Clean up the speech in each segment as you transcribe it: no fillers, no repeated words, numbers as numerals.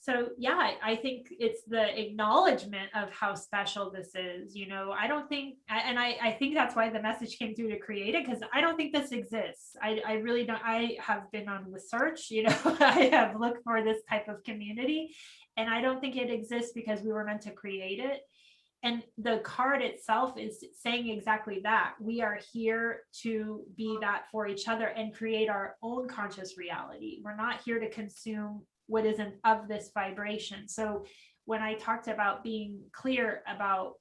So yeah, I think it's the acknowledgement of how special this is. I don't think, and I think that's why the message came through to create it, because I don't think this exists. I really don't. I have been on the search, I have looked for this type of community, and I don't think it exists because we were meant to create it. And the card itself is saying exactly that. We are here to be that for each other and create our own conscious reality. We're not here to consume what isn't of this vibration. So when I talked about being clear about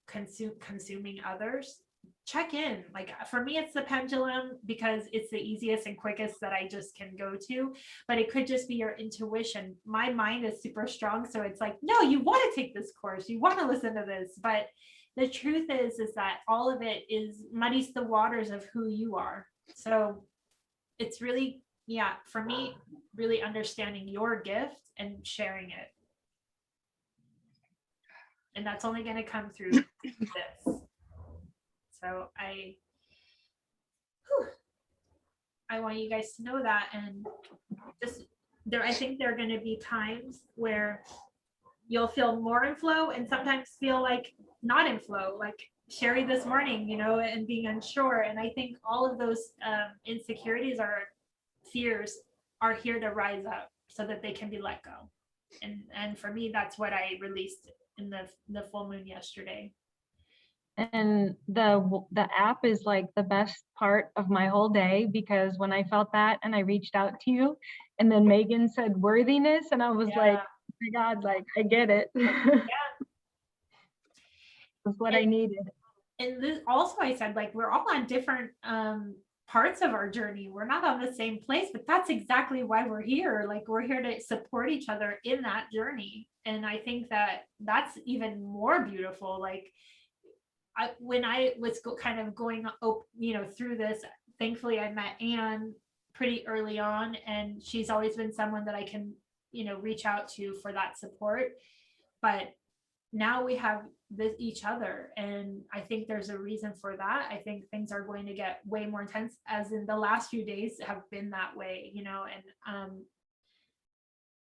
consuming others, check in. Like for me, it's the pendulum because it's the easiest and quickest that I just can go to, but it could just be your intuition. My mind is super strong. So it's like, no, you want to take this course. You want to listen to this. But the truth is that all of it is muddies the waters of who you are. So it's really, yeah, for me, really understanding your gift and sharing it. And that's only going to come through this. So I want you guys to know that. And just there, I think there are going to be times where you'll feel more in flow and sometimes feel like not in flow, like Sherry this morning, and being unsure. And I think all of those insecurities or fears are here to rise up so that they can be let go. And for me, that's what I released in the full moon yesterday. And the app is like the best part of my whole day, because when I felt that and I reached out to you, and then Meaghan said worthiness, and I was like, oh my God, like I get it. Yeah. That's what I needed. And this, also I said, like, we're all on different parts of our journey. We're not on the same place, but that's exactly why we're here. Like we're here to support each other in that journey. And I think that that's even more beautiful. Like when I was kind of going, through this, thankfully I met Anne pretty early on, and she's always been someone that I can, reach out to for that support. But now we have each other, and I think there's a reason for that. I think things are going to get way more intense, as in the last few days have been that way, and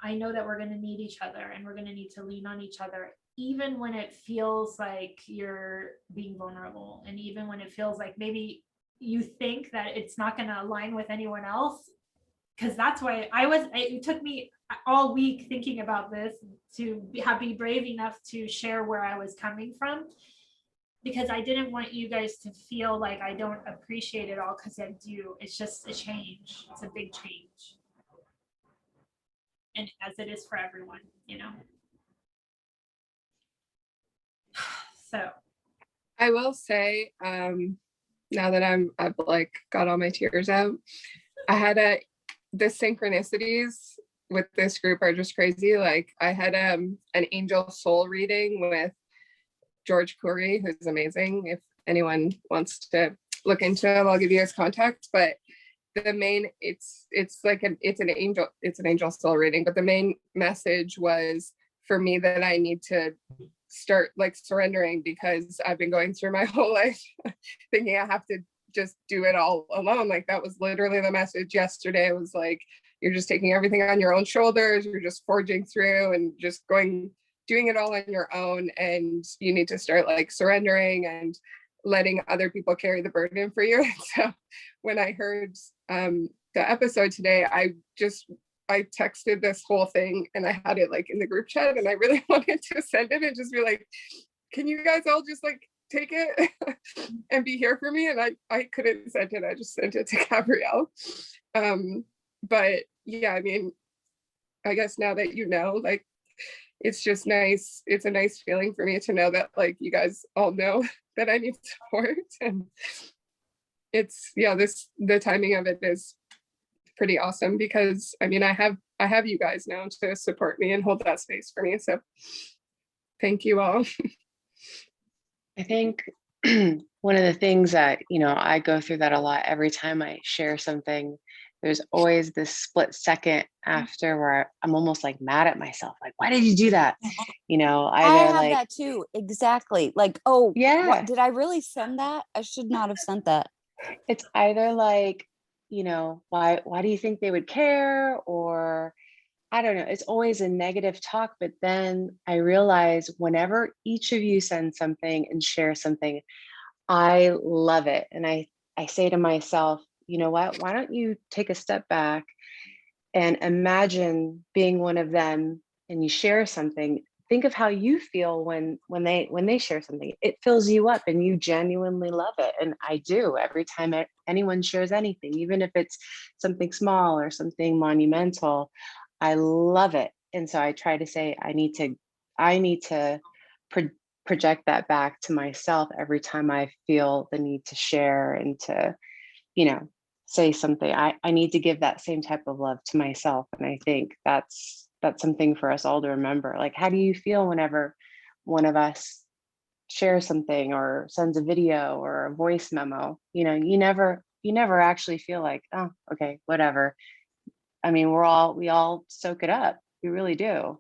I know that we're going to need each other, and we're going to need to lean on each other, even when it feels like you're being vulnerable, and even when it feels like maybe you think that it's not going to align with anyone else. Because that's why it took me all week thinking about this to be brave enough to share where I was coming from, because I didn't want you guys to feel like I don't appreciate it all, because I do. It's just a change. It's a big change. And as it is for everyone, So I will say, now that I've like got all my tears out, I had the synchronicities with this group are just crazy. Like I had an angel soul reading with George Curry, who's amazing. If anyone wants to look into him, I'll give you his contact. But the main, it's an angel soul reading, but the main message was for me that I need to start like surrendering, because I've been going through my whole life thinking I have to just do it all alone. Like that was literally the message yesterday. It was like, you're just taking everything on your own shoulders, you're just forging through and just doing it all on your own, and you need to start like surrendering and letting other people carry the burden for you. So when I heard the episode today, I texted this whole thing, and I had it like in the group chat, and I really wanted to send it and just be like, can you guys all just like take it and be here for me? And I couldn't send it. I just sent it to Gabrielle. But yeah, I mean, I guess now that like, it's just nice. It's a nice feeling for me to know that like you guys all know that I need support. And it's, the timing of it is pretty awesome, because I mean, I have you guys now to support me and hold that space for me. So thank you all. I think one of the things that, I go through that a lot every time I share something. There's always this split second after where I'm almost like mad at myself. Like, why did you do that? I have that too. Exactly. Like, oh, yeah. Did I really send that? I should not have sent that. It's either like, why do you think they would care? Or, I don't know, it's always a negative talk, but then I realize whenever each of you send something and share something, I love it. And I say to myself, you know what, why don't you take a step back and imagine being one of them and you share something. Think of how you feel when they share something. It fills you up and you genuinely love it. And I do every time anyone shares anything, even if it's something small or something monumental. I love it. And so I try to say I need to pro- project that back to myself every time I feel the need to share and to, you know, say something. I need to give that same type of love to myself. And I think that's something for us all to remember. Like, how do you feel whenever one of us shares something or sends a video or a voice memo? You know, you never actually feel like, oh, okay, whatever. I mean, we all soak it up. We really do.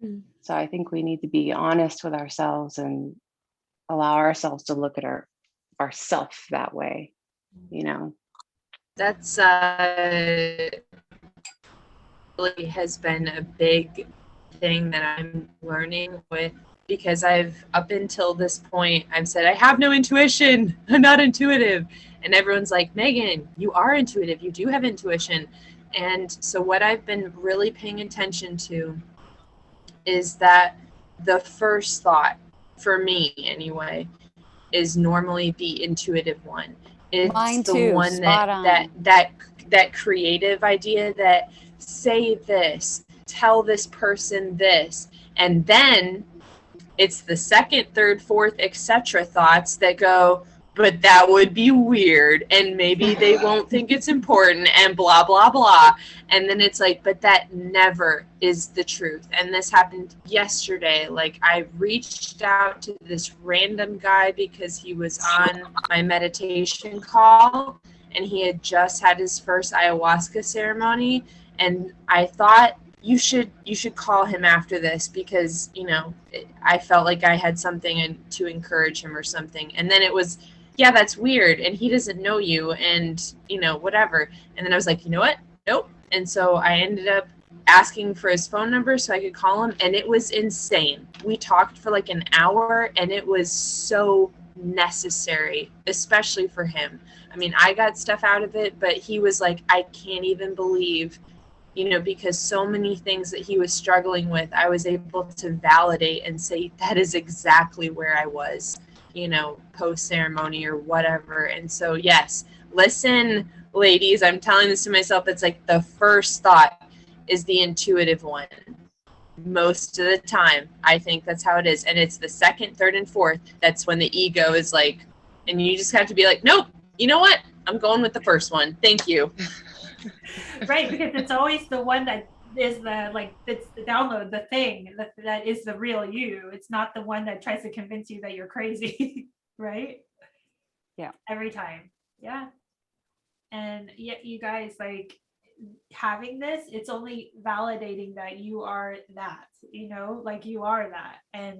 Mm. So I think we need to be honest with ourselves and allow ourselves to look at ourself that way, you know. That's really has been a big thing that I'm learning with, because I've up until this point I've said I have no intuition, I'm not intuitive, and everyone's like, Meaghan, you are intuitive, you do have intuition. And so what I've been really paying attention to is that the first thought, for me anyway, is normally the intuitive one. It's Mine the too, one spot that creative idea that say this, tell this person this, and then it's the second, third, fourth, etc. thoughts that go, but that would be weird, and maybe they won't think it's important, and blah, blah, blah. And then it's like, but that never is the truth. And this happened yesterday. Like, I reached out to this random guy because he was on my meditation call, and he had just had his first ayahuasca ceremony. And I thought, you should call him after this, because, you know, I felt like I had something to encourage him or something. And then it was, yeah, that's weird, and he doesn't know you, and, you know, whatever. And then I was like, you know what? Nope. And so I ended up asking for his phone number so I could call him, and it was insane. We talked for like an hour, and it was so necessary, especially for him. I mean, I got stuff out of it, but he was like, I can't even believe, you know, because so many things that he was struggling with, I was able to validate and say, that is exactly where I was, you know, post ceremony or whatever. And so, yes, listen, ladies, I'm telling this to myself. It's like the first thought is the intuitive one. Most of the time, I think that's how it is. And it's the second, third, and fourth. That's when the ego is like, and you just have to be like, nope, you know what? I'm going with the first one. Thank you. Right, because it's always the one that is it's the download, the thing that is the real you. It's not the one that tries to convince you that you're crazy. Right? Yeah. Every time. Yeah. And yet you guys, like, having this, it's only validating that you are that, you know, like you are that, and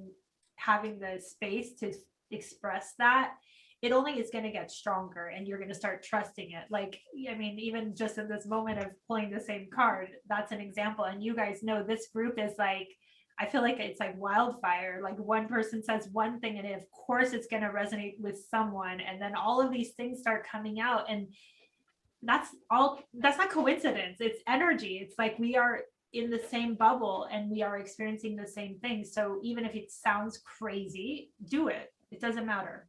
having the space to express that, it only is going to get stronger, and you're going to start trusting it. Like, I mean, even just in this moment of pulling the same card, that's an example. And you guys know this group is like, I feel like it's like wildfire. Like, one person says one thing, and of course it's going to resonate with someone, and then all of these things start coming out. And that's not coincidence, it's energy. It's like we are in the same bubble and we are experiencing the same thing. So even if it sounds crazy, do it. It doesn't matter.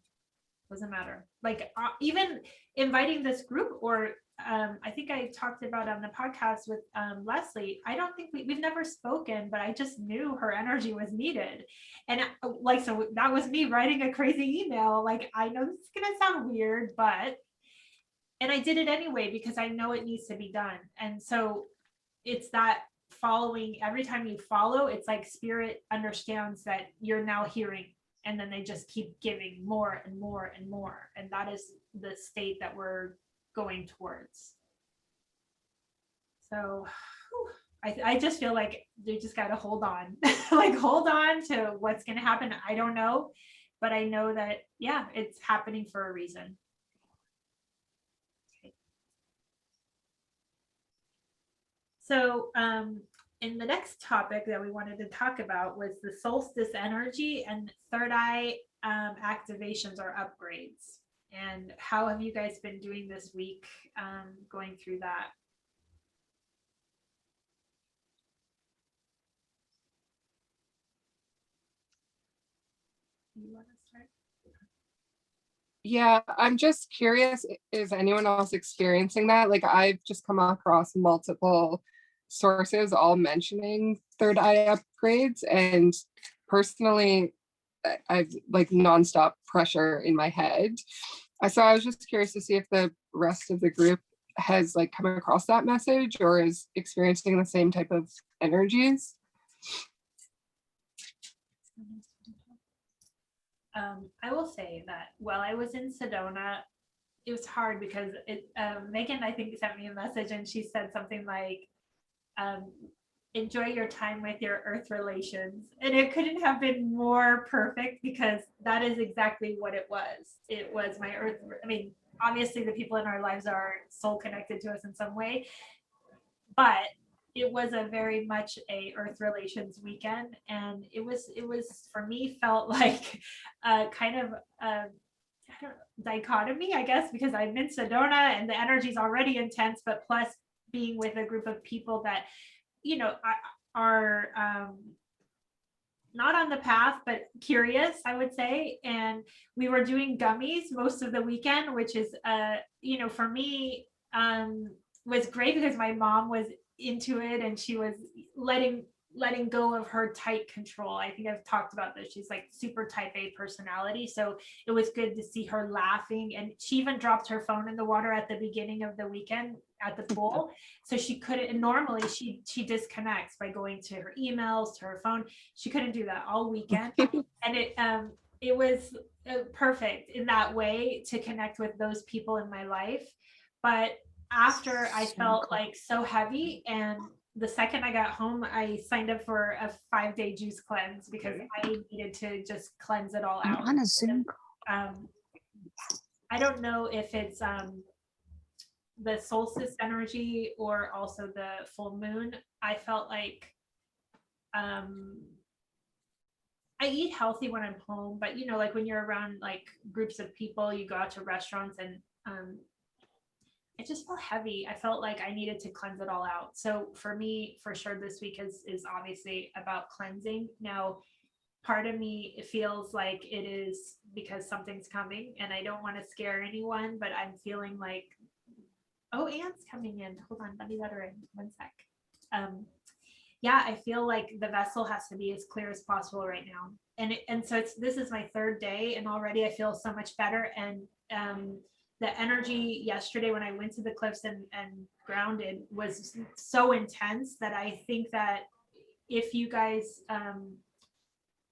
Like, even inviting this group, or I think I talked about on the podcast with Leslie. I don't think we've never spoken, but I just knew her energy was needed. And like, so that was me writing a crazy email. Like, I know this is gonna sound weird, and I did it anyway, because I know it needs to be done. And so it's that following, every time you follow, it's like spirit understands that you're now hearing, and then they just keep giving more and more and more. And that is the state that we're going towards. So I just feel like they just got to hold on, like hold on to what's going to happen. I don't know, but I know that, yeah, it's happening for a reason. So and the next topic that we wanted to talk about was the solstice energy and third eye activations or upgrades. And how have you guys been doing this week, going through that? You want to start? Yeah, I'm just curious, is anyone else experiencing that? Like, I've just come across multiple sources all mentioning third eye upgrades, and personally, I've like nonstop pressure in my head. So I was just curious to see if the rest of the group has like come across that message or is experiencing the same type of energies. I will say that while I was in Sedona, it was hard because Meaghan, I think, sent me a message and she said something like, enjoy your time with your earth relations. And it couldn't have been more perfect because that is exactly what it was. It was my earth. I mean, obviously the people in our lives are soul connected to us in some way, but it was a very much a earth relations weekend. And it was for me felt like a kind of dichotomy, I guess, because I'm in Sedona and the energy is already intense, but plus being with a group of people that, you know, are not on the path, but curious, I would say. And we were doing gummies most of the weekend, which is, you know, for me, was great because my mom was into it and she was letting go of her tight control. I think I've talked about this. She's like super type A personality. So it was good to see her laughing. And she even dropped her phone in the water at the beginning of the weekend at the pool. So she couldn't, and normally she disconnects by going to her emails, to her phone. She couldn't do that all weekend. And it was perfect in that way to connect with those people in my life. But after I felt like so heavy, and the second I got home, I signed up for a 5-day juice cleanse because I needed to just cleanse it all out. On a Zoom I don't know if it's the solstice energy or also the full moon. I felt like I eat healthy when I'm home, but you know, like when you're around like groups of people, you go out to restaurants and it just felt heavy. I felt like I needed to cleanse it all out. So for me, for sure, this week is obviously about cleansing. Now, part of me feels like it is because something's coming and I don't want to scare anyone, but I'm feeling like, oh, Anne's coming in. Hold on, let me let her in 1 sec. Yeah, I feel like the vessel has to be as clear as possible right now. And so this is my 3rd day and already I feel so much better. And the energy yesterday when I went to the cliffs and grounded was so intense that I think that if you guys,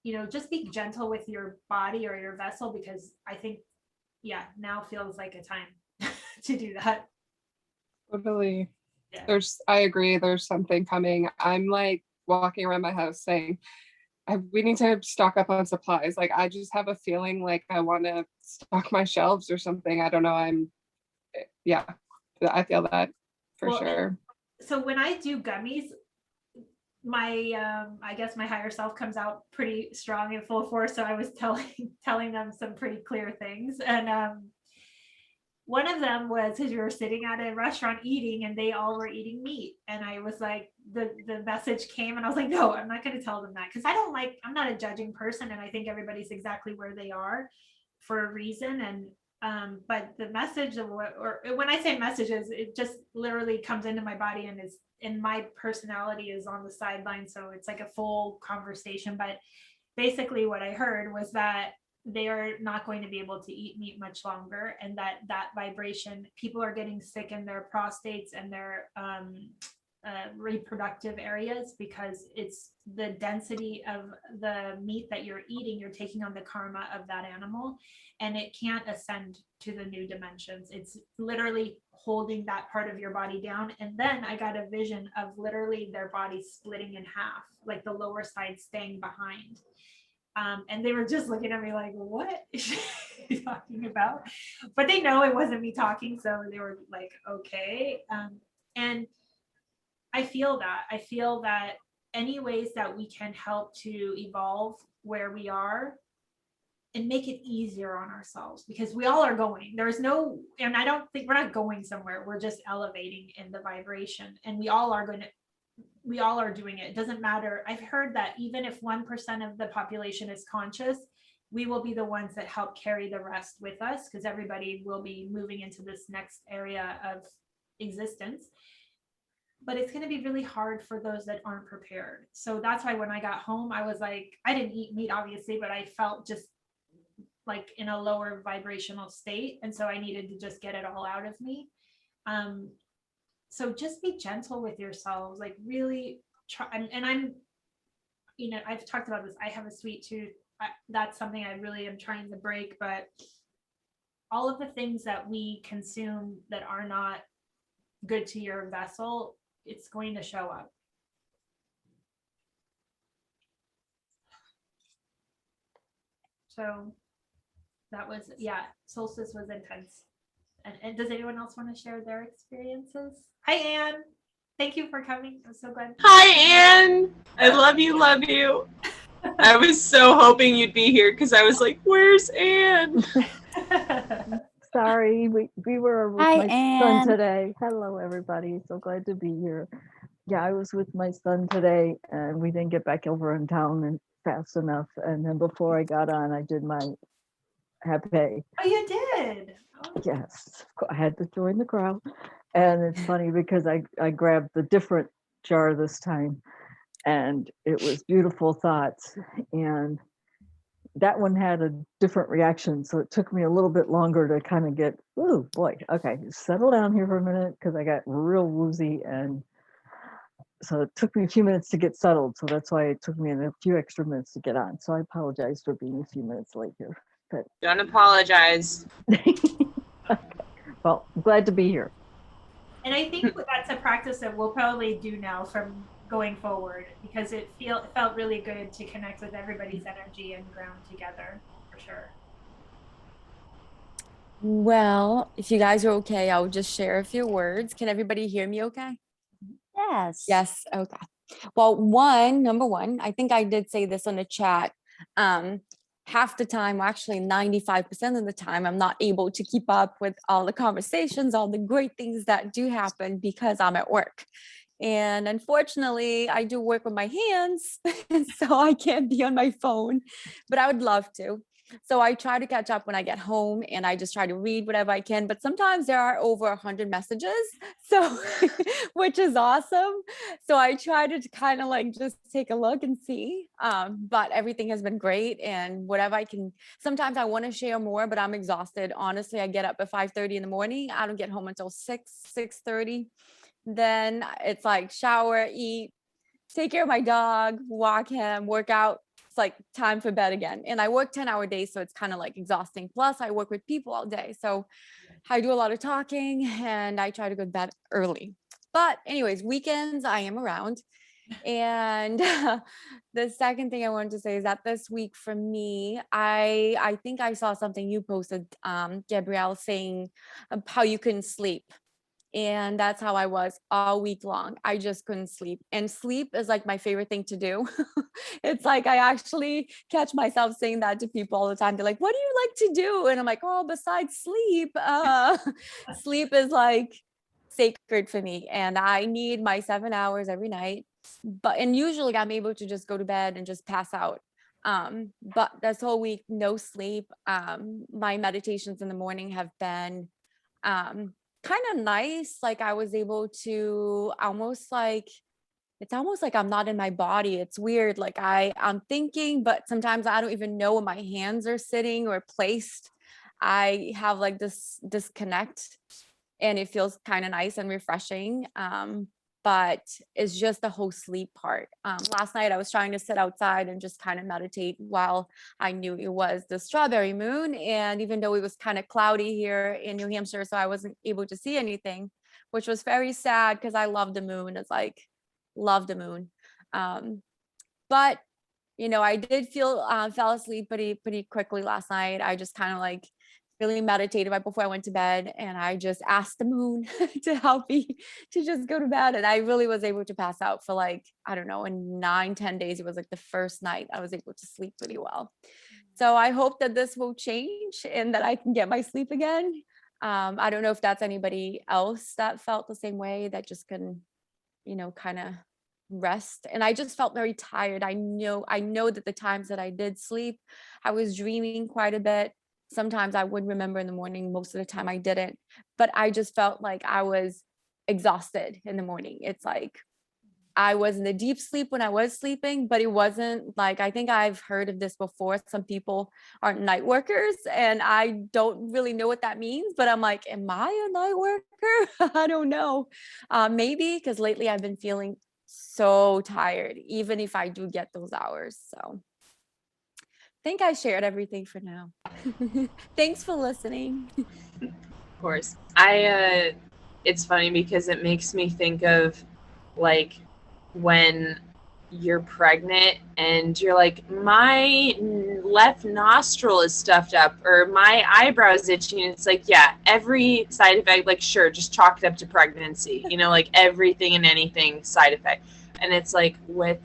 you know, just be gentle with your body or your vessel, because I think, yeah, now feels like a time to do that. Totally. Yeah. I agree. There's something coming. I'm like walking around my house saying, we need to stock up on supplies. Like, I just have a feeling like I want to stock my shelves or something. I don't know. Yeah, I feel that for sure. So when I do gummies, my I guess my higher self comes out pretty strong and full force. So I was telling them some pretty clear things. And one of them was because we were sitting at a restaurant eating and they all were eating meat. And I was like, the message came and I was like, no, I'm not going to tell them that. Cause I'm not a judging person. And I think everybody's exactly where they are for a reason. And, but the message of or when I say messages, it just literally comes into my body and is in my personality is on the sideline. So it's like a full conversation. But basically what I heard was that they are not going to be able to eat meat much longer, and that vibration, people are getting sick in their prostates and their reproductive areas because it's the density of the meat that you're eating. You're taking on the karma of that animal and it can't ascend to the new dimensions. It's literally holding that part of your body down. And then I got a vision of literally their body splitting in half, like the lower side staying behind. And they were just looking at me like, what is she talking about? But they know it wasn't me talking. So they were like, okay. And I feel that any ways that we can help to evolve where we are and make it easier on ourselves, because we all are going, there's no, and I don't think we're not going somewhere. We're just elevating in the vibration, and we all are doing it. It doesn't matter. I've heard that even if 1% of the population is conscious, we will be the ones that help carry the rest with us, because everybody will be moving into this next area of existence. But it's going to be really hard for those that aren't prepared. So that's why when I got home, I was like, I didn't eat meat, obviously, but I felt just like in a lower vibrational state. And so I needed to just get it all out of me. So just be gentle with yourselves, like really try. And I'm, I've talked about this. I have a sweet tooth. That's something I really am trying to break, but all of the things that we consume that are not good to your vessel, it's going to show up. So that was, Solstice was intense. And does anyone else want to share their experiences? Hi, Anne. Thank you for coming. I'm so glad. Hi, Anne. I love you. Love you. I was so hoping you'd be here because I was like, where's Anne? Sorry, we were with Hi, my Anne. son today. Hello, everybody. So glad to be here. Yeah, I was with my son today, and we didn't get back over in town and fast enough. And then before I got on, I did my Hape. Oh, you did? Oh. Yes, I had to join the crowd. And it's funny because I grabbed the different jar this time, and it was beautiful thoughts. And that one had a different reaction. So it took me a little bit longer to kind of get, oh boy, okay, settle down here for a minute, because I got real woozy. And so it took me a few minutes to get settled. So that's why it took me a few extra minutes to get on. So I apologize for being a few minutes late here. But Don't apologize. okay. Well, I'm glad to be here. And I think that's a practice that we'll probably do now from going forward, because it felt really good to connect with everybody's energy and ground together, for sure. Well, if you guys are okay, I'll just share a few words. Can everybody hear me okay? Yes. Yes. Okay. Well, number one, I think I did say this on the chat. Half the time, actually 95% of the time, I'm not able to keep up with all the conversations, all the great things that do happen because I'm at work. And unfortunately, I do work with my hands, so I can't be on my phone, but I would love to. So I try to catch up when I get home, and I just try to read whatever I can. But sometimes there are over 100 messages, so which is awesome. So I try to kind of like just take a look and see. But everything has been great, and whatever I can. Sometimes I want to share more, but I'm exhausted. Honestly, I get up at 5:30 in the morning. I don't get home until 6:30. Then it's like shower, eat, take care of my dog, walk him, work out. It's like time for bed again. And I work 10-hour days, so it's kind of like exhausting. Plus I work with people all day. So I do a lot of talking, and I try to go to bed early. But anyways, weekends I am around. And the second thing I wanted to say is that this week for me, I think I saw something you posted, Gabrielle, saying how you couldn't sleep. And that's how I was all week long. I just couldn't sleep. And sleep is like my favorite thing to do. It's like I actually catch myself saying that to people all the time. They're like, what do you like to do? And I'm like, oh, besides sleep, sleep is like sacred for me. And I need my 7 hours every night. And usually I'm able to just go to bed and just pass out. But this whole week, no sleep. My meditations in the morning have been kind of nice. Like I was able to it's almost like I'm not in my body. It's weird. Like I'm thinking, but sometimes I don't even know where my hands are sitting or placed. I have like this disconnect, and it feels kind of nice and refreshing. But it's just the whole sleep part. Last night I was trying to sit outside and just kind of meditate while I knew it was the strawberry moon. And even though it was kind of cloudy here in New Hampshire, so I wasn't able to see anything, which was very sad because I love the moon. It's like, love the moon. But I did fell asleep pretty quickly last night. I just kind of like really meditated right before I went to bed, and I just asked the moon to help me to just go to bed. And I really was able to pass out for like, I don't know, in 9-10 days. It was like the first night I was able to sleep really well. So I hope that this will change and that I can get my sleep again. I don't know if that's anybody else that felt the same way, that just can, kind of rest. And I just felt very tired. I know that the times that I did sleep, I was dreaming quite a bit. Sometimes I would remember in the morning, most of the time I didn't, but I just felt like I was exhausted in the morning. It's like I was in a deep sleep when I was sleeping, but it wasn't like, I think I've heard of this before. Some people aren't night workers, and I don't really know what that means, but I'm like, am I a night worker? I don't know. Maybe, because lately I've been feeling so tired, even if I do get those hours. So I think I shared everything for now. Thanks for listening. Of course. It's funny because it makes me think of like when you're pregnant and you're like, my left nostril is stuffed up or my eyebrows itching. And it's like, yeah, every side effect, like, sure, just chalk it up to pregnancy, like everything and anything side effect. And it's like with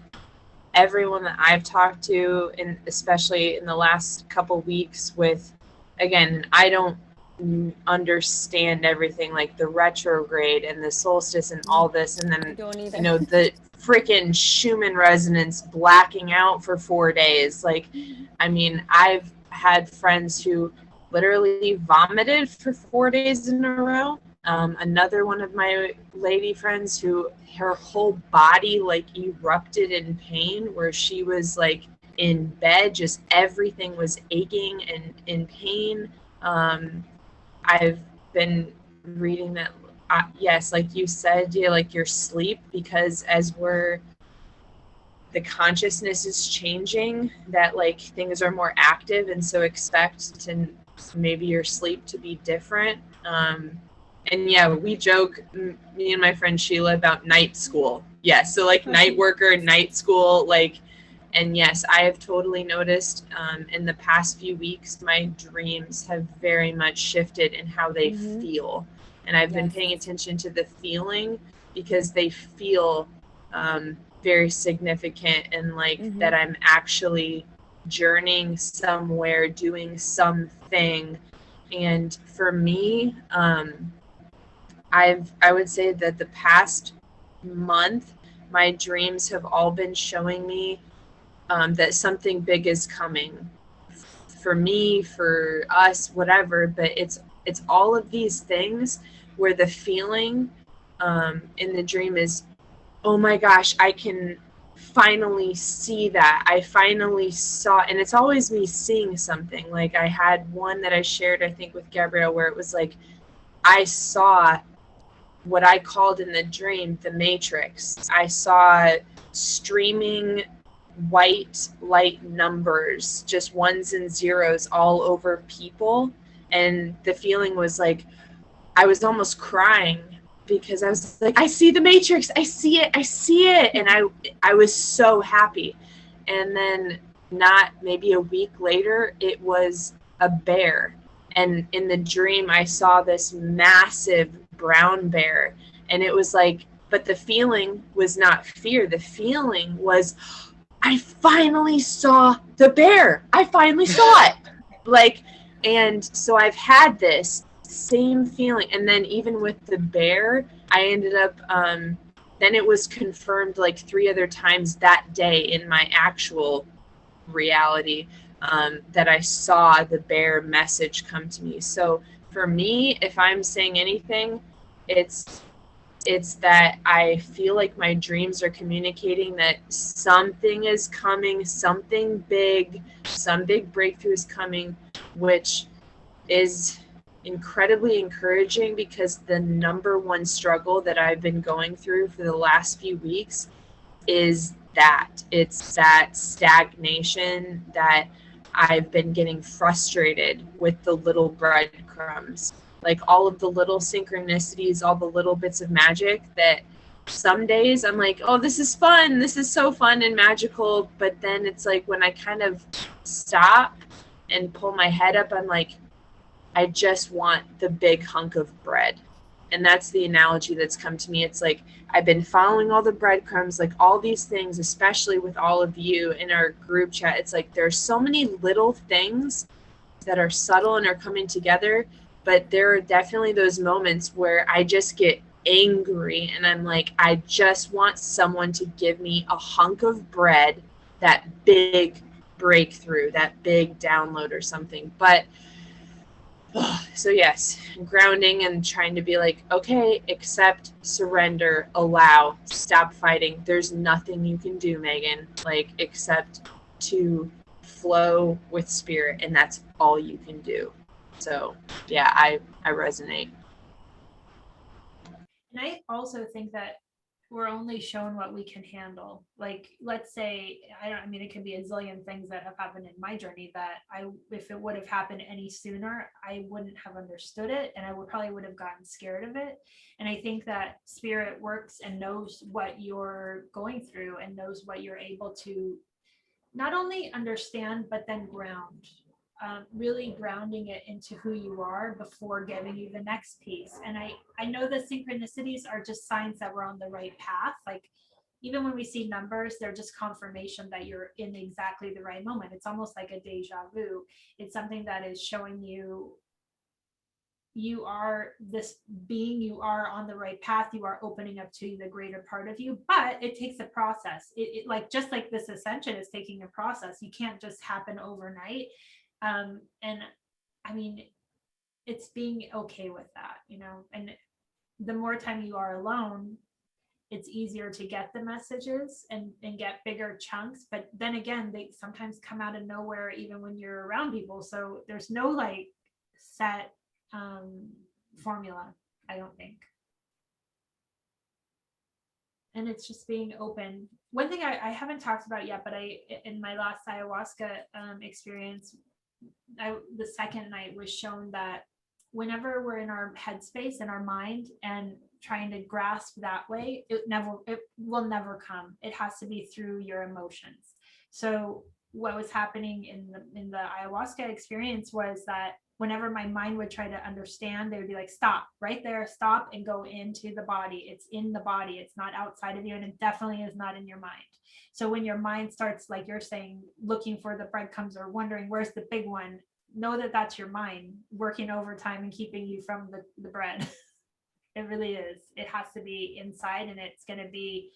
everyone that I've talked to, and especially in the last couple weeks with, again, I don't understand everything like the retrograde and the solstice and all this, and then the freaking Schumann resonance blacking out for 4 days. Like, I mean, I've had friends who literally vomited for 4 days in a row. Another one of my lady friends who her whole body like erupted in pain, where she was like in bed, just everything was aching and in pain. I've been reading that, yes, like you said, like your sleep, because as the consciousness is changing, that like things are more active, and so expect to maybe your sleep to be different. And yeah, we joke, me and my friend Sheila, about night school. Yes, so like night worker, night school, like. And yes, I have totally noticed in the past few weeks, my dreams have very much shifted in how they feel. And I've been paying attention to the feeling, because they feel very significant, and like that I'm actually journeying somewhere, doing something. And for me, I would say that the past month, my dreams have all been showing me that something big is coming for me, for us, whatever. But it's all of these things where the feeling in the dream is, oh my gosh, I can finally see that. I finally saw, and it's always me seeing something. Like I had one that I shared, I think, with Gabrielle, where it was like, I saw what I called in the dream the Matrix. I saw streaming white light numbers, just ones and zeros all over people. And the feeling was like, I was almost crying, because I was like, I see the Matrix, I see it. And I was so happy. And then not maybe a week later, it was a bear. And in the dream, I saw this massive brown bear. And it was like, but the feeling was not fear. The feeling was, I finally saw the bear. I finally saw it. Like, and so I've had this same feeling. And then even with the bear, I ended up, then it was confirmed like 3 other times that day in my actual reality, that I saw the bear message come to me. So for me, if I'm saying anything, it's that I feel like my dreams are communicating that something is coming, something big, some big breakthrough is coming, which is incredibly encouraging, because the number one struggle that I've been going through for the last few weeks is that it's that stagnation, that I've been getting frustrated with the little breadcrumbs. Like all of the little synchronicities, all the little bits of magic that some days I'm like, oh, this is fun. This is so fun and magical. But then it's like when I kind of stop and pull my head up, I'm like, I just want the big hunk of bread. And that's the analogy that's come to me. It's like I've been following all the breadcrumbs, like all these things, especially with all of you in our group chat. It's like there's so many little things that are subtle and are coming together, but there are definitely those moments where I just get angry and I'm like, I just want someone to give me a hunk of bread, that big breakthrough, that big download or something. But so yes, grounding and trying to be like, okay, accept, surrender, allow, stop fighting. There's nothing you can do, Meaghan, like except to flow with spirit, and that's all you can do. So yeah, I resonate. And I also think that we're only shown what we can handle. Like, let's say, I mean, it could be a zillion things that have happened in my journey that if it would have happened any sooner, I wouldn't have understood it. And I probably would have gotten scared of it. And I think that spirit works and knows what you're going through and knows what you're able to not only understand, but then ground. Really grounding it into who you are before giving you the next piece. And I know the synchronicities are just signs that we're on the right path. Like even when we see numbers, they're just confirmation that you're in exactly the right moment. It's almost like a deja vu. It's something that is showing you are this being, you are on the right path, you are opening up to the greater part of you, but it takes a process. It like just like this ascension is taking a process. You can't just happen overnight. And I mean, it's being okay with that, and the more time you are alone, it's easier to get the messages and get bigger chunks. But then again, they sometimes come out of nowhere, even when you're around people. So there's no like set formula, I don't think. And it's just being open. One thing I haven't talked about yet, but in my last ayahuasca experience, the second night was shown that whenever we're in our headspace and our mind and trying to grasp that way, it will never come. It has to be through your emotions. So what was happening in the ayahuasca experience was that whenever my mind would try to understand, they would be like, stop right there, stop and go into the body. It's in the body. It's not outside of you. And it definitely is not in your mind. So when your mind starts, like you're saying, looking for the breadcrumbs or wondering where's the big one, know that that's your mind working overtime and keeping you from the bread. It really is. It has to be inside, and it's going to be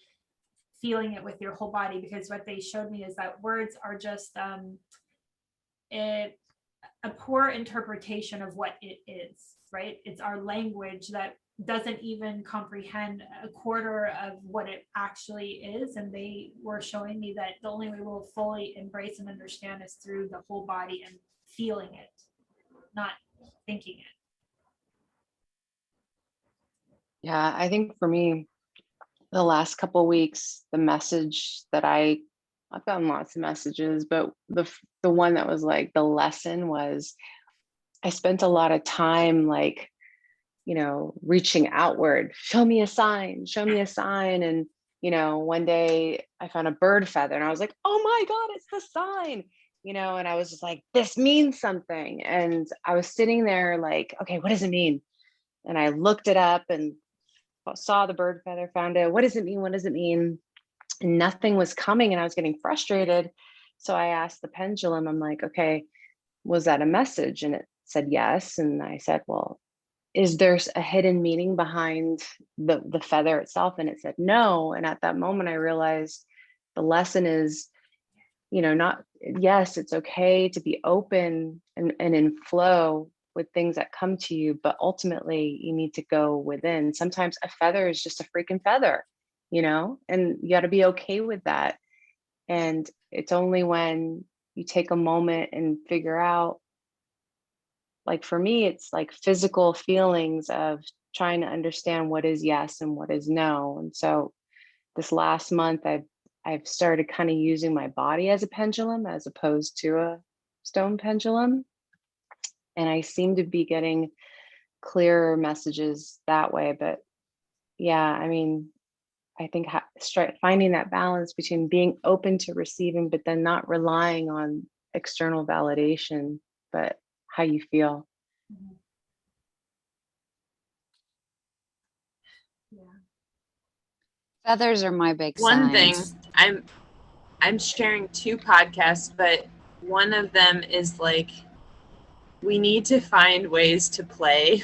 feeling it with your whole body, because what they showed me is that words are just a poor interpretation of what it is, right? It's our language that doesn't even comprehend a quarter of what it actually is. And they were showing me that the only way we'll fully embrace and understand is through the whole body and feeling it, not thinking it. Yeah, I think for me, the last couple of weeks, the message that I've gotten lots of messages, but the one that was like the lesson was, I spent a lot of time like, reaching outward, show me a sign. And, one day I found a bird feather and I was like, oh my God, it's the sign, and I was just like, this means something. And I was sitting there like, okay, what does it mean? And I looked it up and saw the bird feather, found it. What does it mean? What does it mean? And nothing was coming and I was getting frustrated. So I asked the pendulum, I'm like, okay, was that a message? And it said yes. And I said, well, is there a hidden meaning behind the feather itself? And it said no. And at that moment, I realized the lesson is, yes, it's okay to be open and in flow with things that come to you, but ultimately you need to go within. Sometimes a feather is just a freaking feather, and you got to be okay with that. And it's only when you take a moment and figure out, like for me, it's like physical feelings of trying to understand what is yes and what is no. And so this last month, I've started kind of using my body as a pendulum as opposed to a stone pendulum. And I seem to be getting clearer messages that way. But yeah, I mean, I think finding that balance between being open to receiving, but then not relying on external validation, but how you feel. Feathers are my big One thing, signs. I'm sharing 2 podcasts, but one of them is like, we need to find ways to play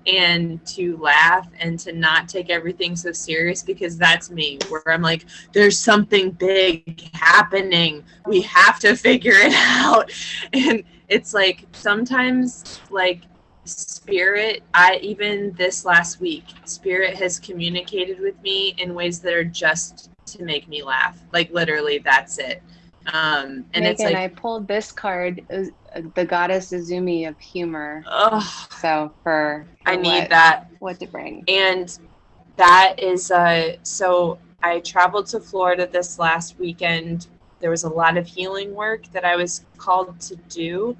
and to laugh and to not take everything so serious, because that's me, where I'm like, there's something big happening, we have to figure it out. And it's like, sometimes like spirit, even this last week, spirit has communicated with me in ways that are just to make me laugh, like literally that's it. And it's Meaghan, like, I pulled this card, the Goddess Izumi of humor. oh, So for I need that. what to bring. And that is, so I traveled to Florida this last weekend. There was a lot of healing work that I was called to do.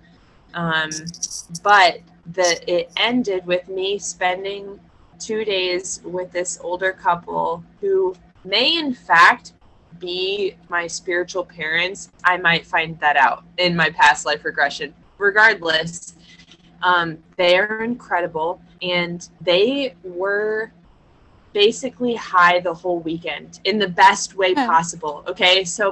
But it ended with me spending 2 days with this older couple who may in fact be my spiritual parents. I might find that out in my past life regression. Regardless, they are incredible, and they were basically high the whole weekend in the best way possible. Okay, so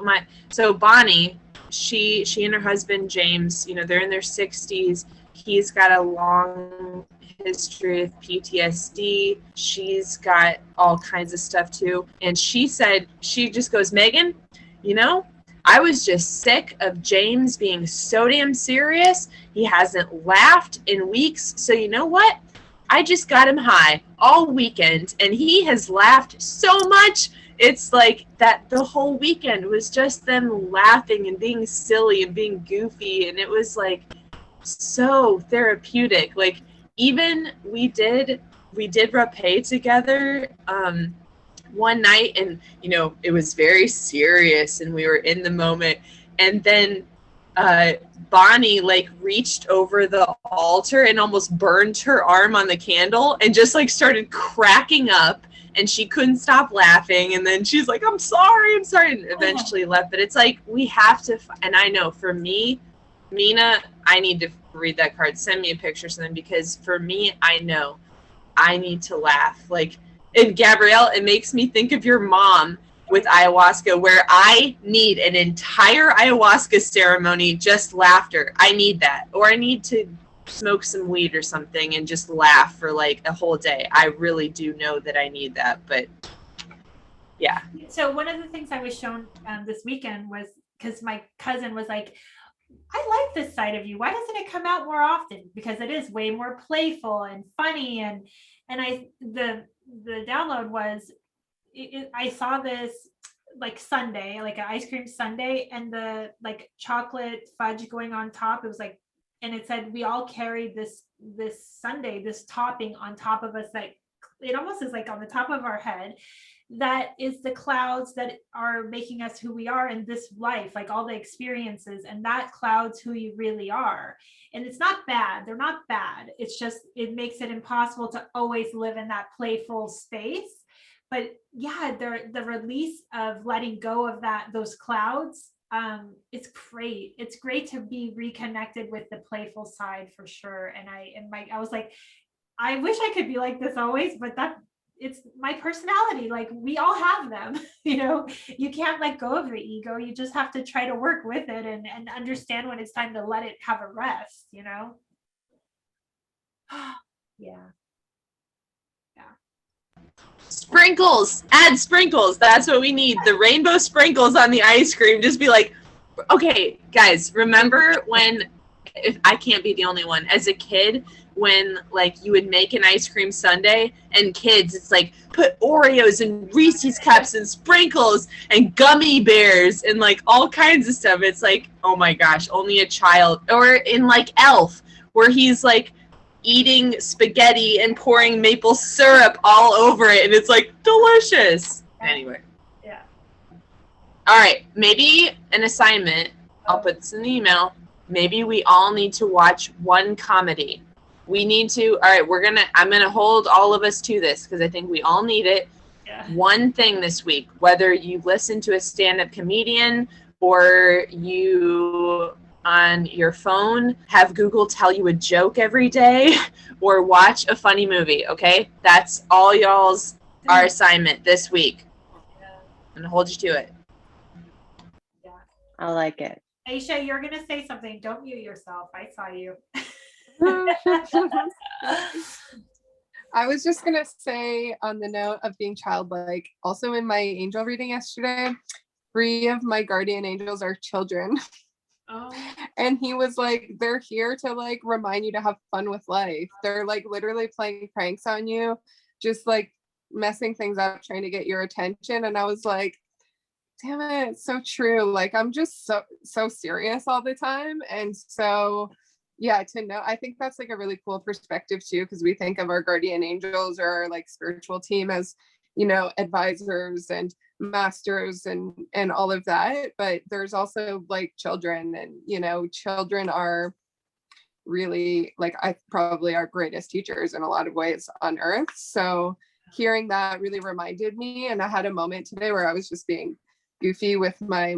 Bonnie, she and her husband James, they're in their 60s. He's got a long history of PTSD. She's got all kinds of stuff too. And she said, she just goes, Meaghan, I was just sick of James being so damn serious. He hasn't laughed in weeks. So you know what? I just got him high all weekend, and he has laughed so much. It's like that the whole weekend was just them laughing and being silly and being goofy. And it was like so therapeutic. Like, even we did rapé together one night, and it was very serious and we were in the moment, and then Bonnie like reached over the altar and almost burned her arm on the candle and just like started cracking up, and she couldn't stop laughing, and then she's like, I'm sorry, and eventually left. But it's like, we have to, and I know for me, Mina, I need to read that card, send me a picture or something, because for me, I know I need to laugh. Like, and Gabrielle, it makes me think of your mom with ayahuasca, where I need an entire ayahuasca ceremony, just laughter. I need that. Or I need to smoke some weed or something and just laugh for like a whole day. I really do know that I need that, but yeah. So one of the things I was shown this weekend was, because my cousin was like, I like this side of you. Why doesn't it come out more often? Because it is way more playful and funny. And the download was, I saw this like sundae, like an ice cream sundae, and the like chocolate fudge going on top. It was like, and it said, we all carry this sundae, this topping on top of us, that it almost is like on the top of our head. That is the clouds that are making us who we are in this life, like all the experiences, and that clouds who you really are. And it's not bad. They're not bad. It's just, it makes it impossible to always live in that playful space. But yeah, the release of letting go of those clouds, it's great. It's great to be reconnected with the playful side for sure. And I was like, I wish I could be like this always, but it's my personality. Like, we all have them, you can't let go of the ego. You just have to try to work with it and understand when it's time to let it have a rest, yeah. Sprinkles, add sprinkles. That's what we need. The rainbow sprinkles on the ice cream. Just be like, okay, guys, remember when, if I can't be the only one, as a kid, when like you would make an ice cream sundae, and kids, it's like, put Oreos and Reese's cups and sprinkles and gummy bears and like all kinds of stuff. It's like, oh my gosh, only a child. Or in like Elf, where he's like eating spaghetti and pouring maple syrup all over it, and it's like delicious. Anyway. Yeah. All right, maybe an assignment. I'll put this in the email. Maybe we all need to watch one comedy. We need to, all right, I'm gonna hold all of us to this, because I think we all need it. Yeah. One thing this week, whether you listen to a stand-up comedian or you on your phone, have Google tell you a joke every day, or watch a funny movie, okay? That's all y'all's our assignment this week. I'm gonna hold you to it. Yeah. I like it. Aisha, you're gonna say something. Don't mute yourself. I saw you. I was just gonna say, on the note of being childlike, also in my angel reading yesterday, 3 of my guardian angels are children. Oh. And he was like, they're here to like remind you to have fun with life. They're like literally playing pranks on you, just like messing things up, trying to get your attention. And I was like, damn it, it's so true. Like, I'm just so serious all the time. And so yeah, to know, I think that's like a really cool perspective too, because we think of our guardian angels or our like spiritual team as, you know, advisors and masters and all of that, but there's also like children, and you know, children are really like, I probably our greatest teachers in a lot of ways on earth. So hearing that really reminded me, and I had a moment today where I was just being goofy with my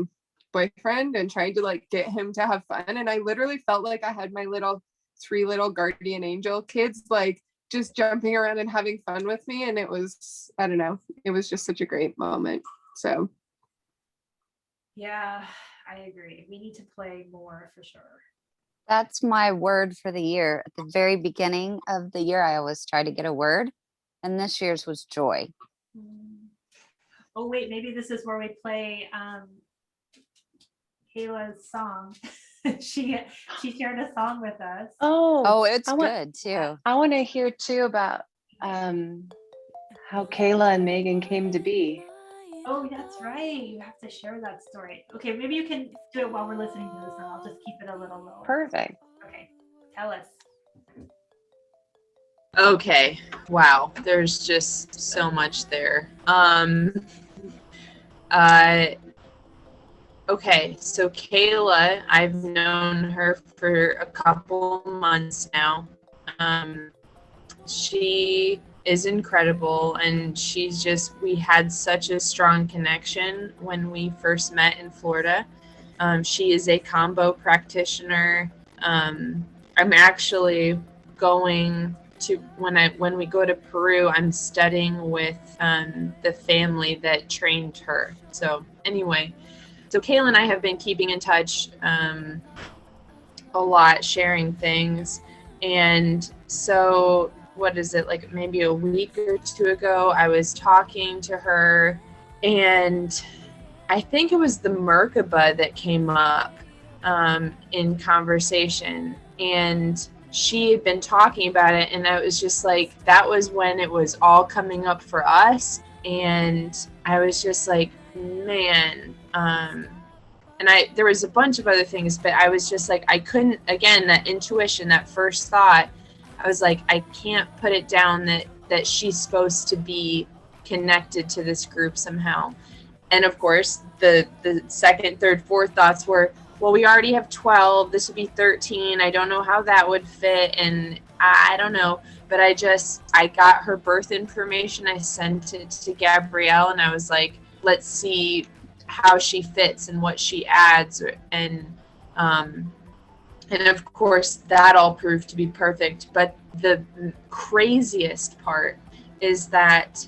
boyfriend and trying to like get him to have fun, and I literally felt like I had my 3 little guardian angel kids like just jumping around and having fun with me, and it was, I don't know, it was just such a great moment. So Yeah, I agree. We need to play more for sure. That's my word for the year. At the very beginning of the year, I always try to get a word, and this year's was joy. Oh wait, maybe this is where we play Kayla's song. she shared a song with us. Oh, it's good too. I want to hear too about how Kayla and Meaghan came to be. Oh, that's right. You have to share that story. Okay, maybe you can do it while we're listening to the song. I'll just keep it a little lower. Perfect. Okay, tell us. Okay, wow, there's just so much there. Okay, so Kayla, I've known her for a couple months now. She is incredible, and she's just, we had such a strong connection when we first met in Florida. She is a combo practitioner. I'm actually going to, when we go to Peru, I'm studying with the family that trained her. So anyway, so Kayla and I have been keeping in touch a lot, sharing things. And so what is it, like maybe a week or 2 ago, I was talking to her, and I think it was the Merkaba that came up in conversation, and she had been talking about it, and I was just like, that was when it was all coming up for us, and I was just like, man, and there was a bunch of other things, but I was just like, I couldn't, again, that intuition, that first thought, I was like, I can't put it down that she's supposed to be connected to this group somehow. And of course, the second, third, fourth thoughts were, well, we already have 12, this would be 13. I don't know how that would fit. And I don't know, but I got her birth information. I sent it to Gabrielle, and I was like, let's see how she fits and what she adds. And of course, that all proved to be perfect. But the craziest part is that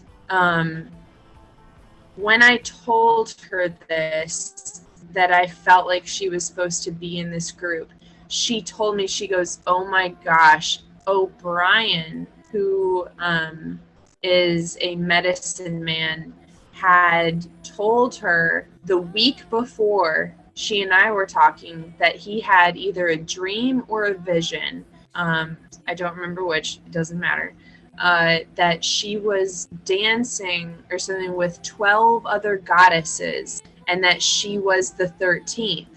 when I told her this, that I felt like she was supposed to be in this group, she told me, she goes, oh my gosh, O'Brien, who is a medicine man, had told her the week before she and I were talking that he had either a dream or a vision, I don't remember which, it doesn't matter, that she was dancing or something with 12 other goddesses, and that she was the 13th.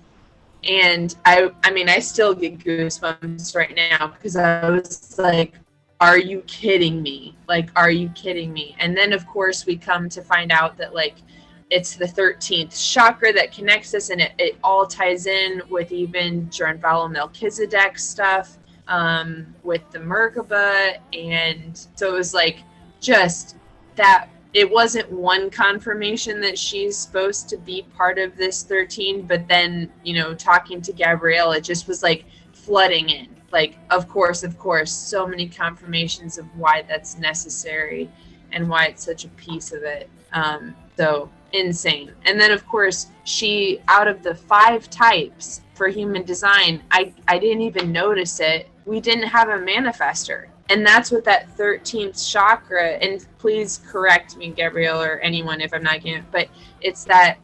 And I mean, I still get goosebumps right now, because I was like, are you kidding me? Like, are you kidding me? And then of course we come to find out that like, it's the 13th chakra that connects us, and it all ties in with even Jornvala Melchizedek stuff, with the Merkaba. And so it was like, just that it wasn't one confirmation that she's supposed to be part of this 13, but then, you know, talking to Gabrielle, it just was like flooding in. Like, of course, so many confirmations of why that's necessary and why it's such a piece of it. So insane. And then, of course, she, out of the 5 types for human design, I didn't even notice it. We didn't have a manifester. And that's what that 13th chakra, and please correct me, Gabrielle, or anyone if I'm not getting it, but it's that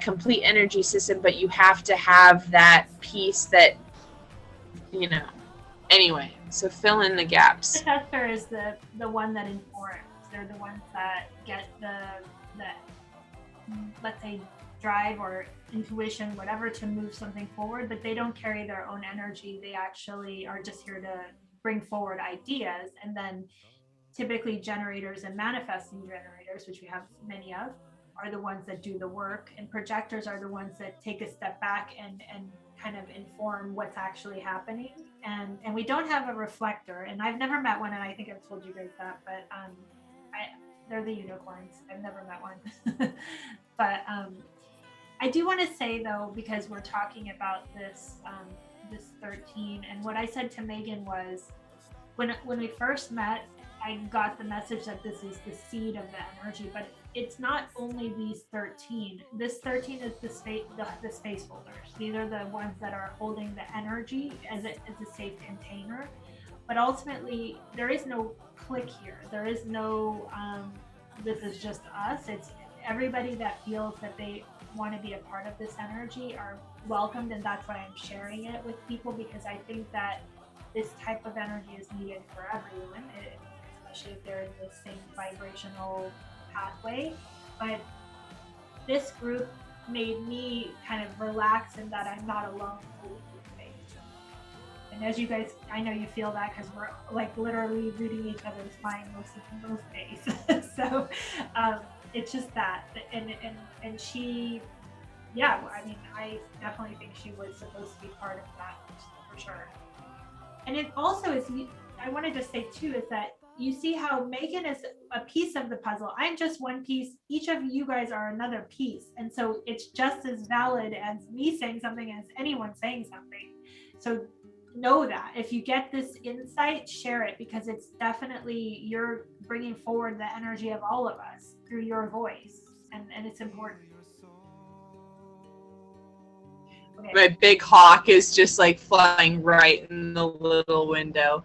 complete energy system, but you have to have that piece that, you know, anyway, so fill in the gaps. Manifestor is the one that informs. They're the ones that get the let's say drive or intuition, whatever, to move something forward, but they don't carry their own energy. They actually are just here to bring forward ideas. And then typically generators and manifesting generators, which we have many of, are the ones that do the work, and projectors are the ones that take a step back and kind of inform what's actually happening. And we don't have a reflector, and I've never met one, and I think I've told you guys that, but they're the unicorns. I've never met one. But I do want to say though, because we're talking about this 13, and what I said to Meaghan was, when we first met, I got the message that this is the seed of the energy, but it's not only these 13. This 13 is the space holders. These are the ones that are holding the energy as a safe container. But ultimately, there is no click here. There is no, this is just us. It's everybody that feels that they want to be a part of this energy are welcomed, and that's why I'm sharing it with people, because I think that this type of energy is needed for everyone, especially if they're in the same vibrational pathway. But this group made me kind of relax in that I'm not alone in the space. And as you guys, I know you feel that because we're like literally reading each other's mind most days. So it's just that, and she, yeah, I mean, I definitely think she was supposed to be part of that for sure. And it also is, I want to just say too, is that you see how Meaghan is a piece of the puzzle. I'm just one piece. Each of you guys are another piece. And so it's just as valid as me saying something as anyone saying something. So know that if you get this insight, share it, because it's definitely, you're bringing forward the energy of all of us through your voice. And it's important. Okay. My big hawk is just like flying right in the little window.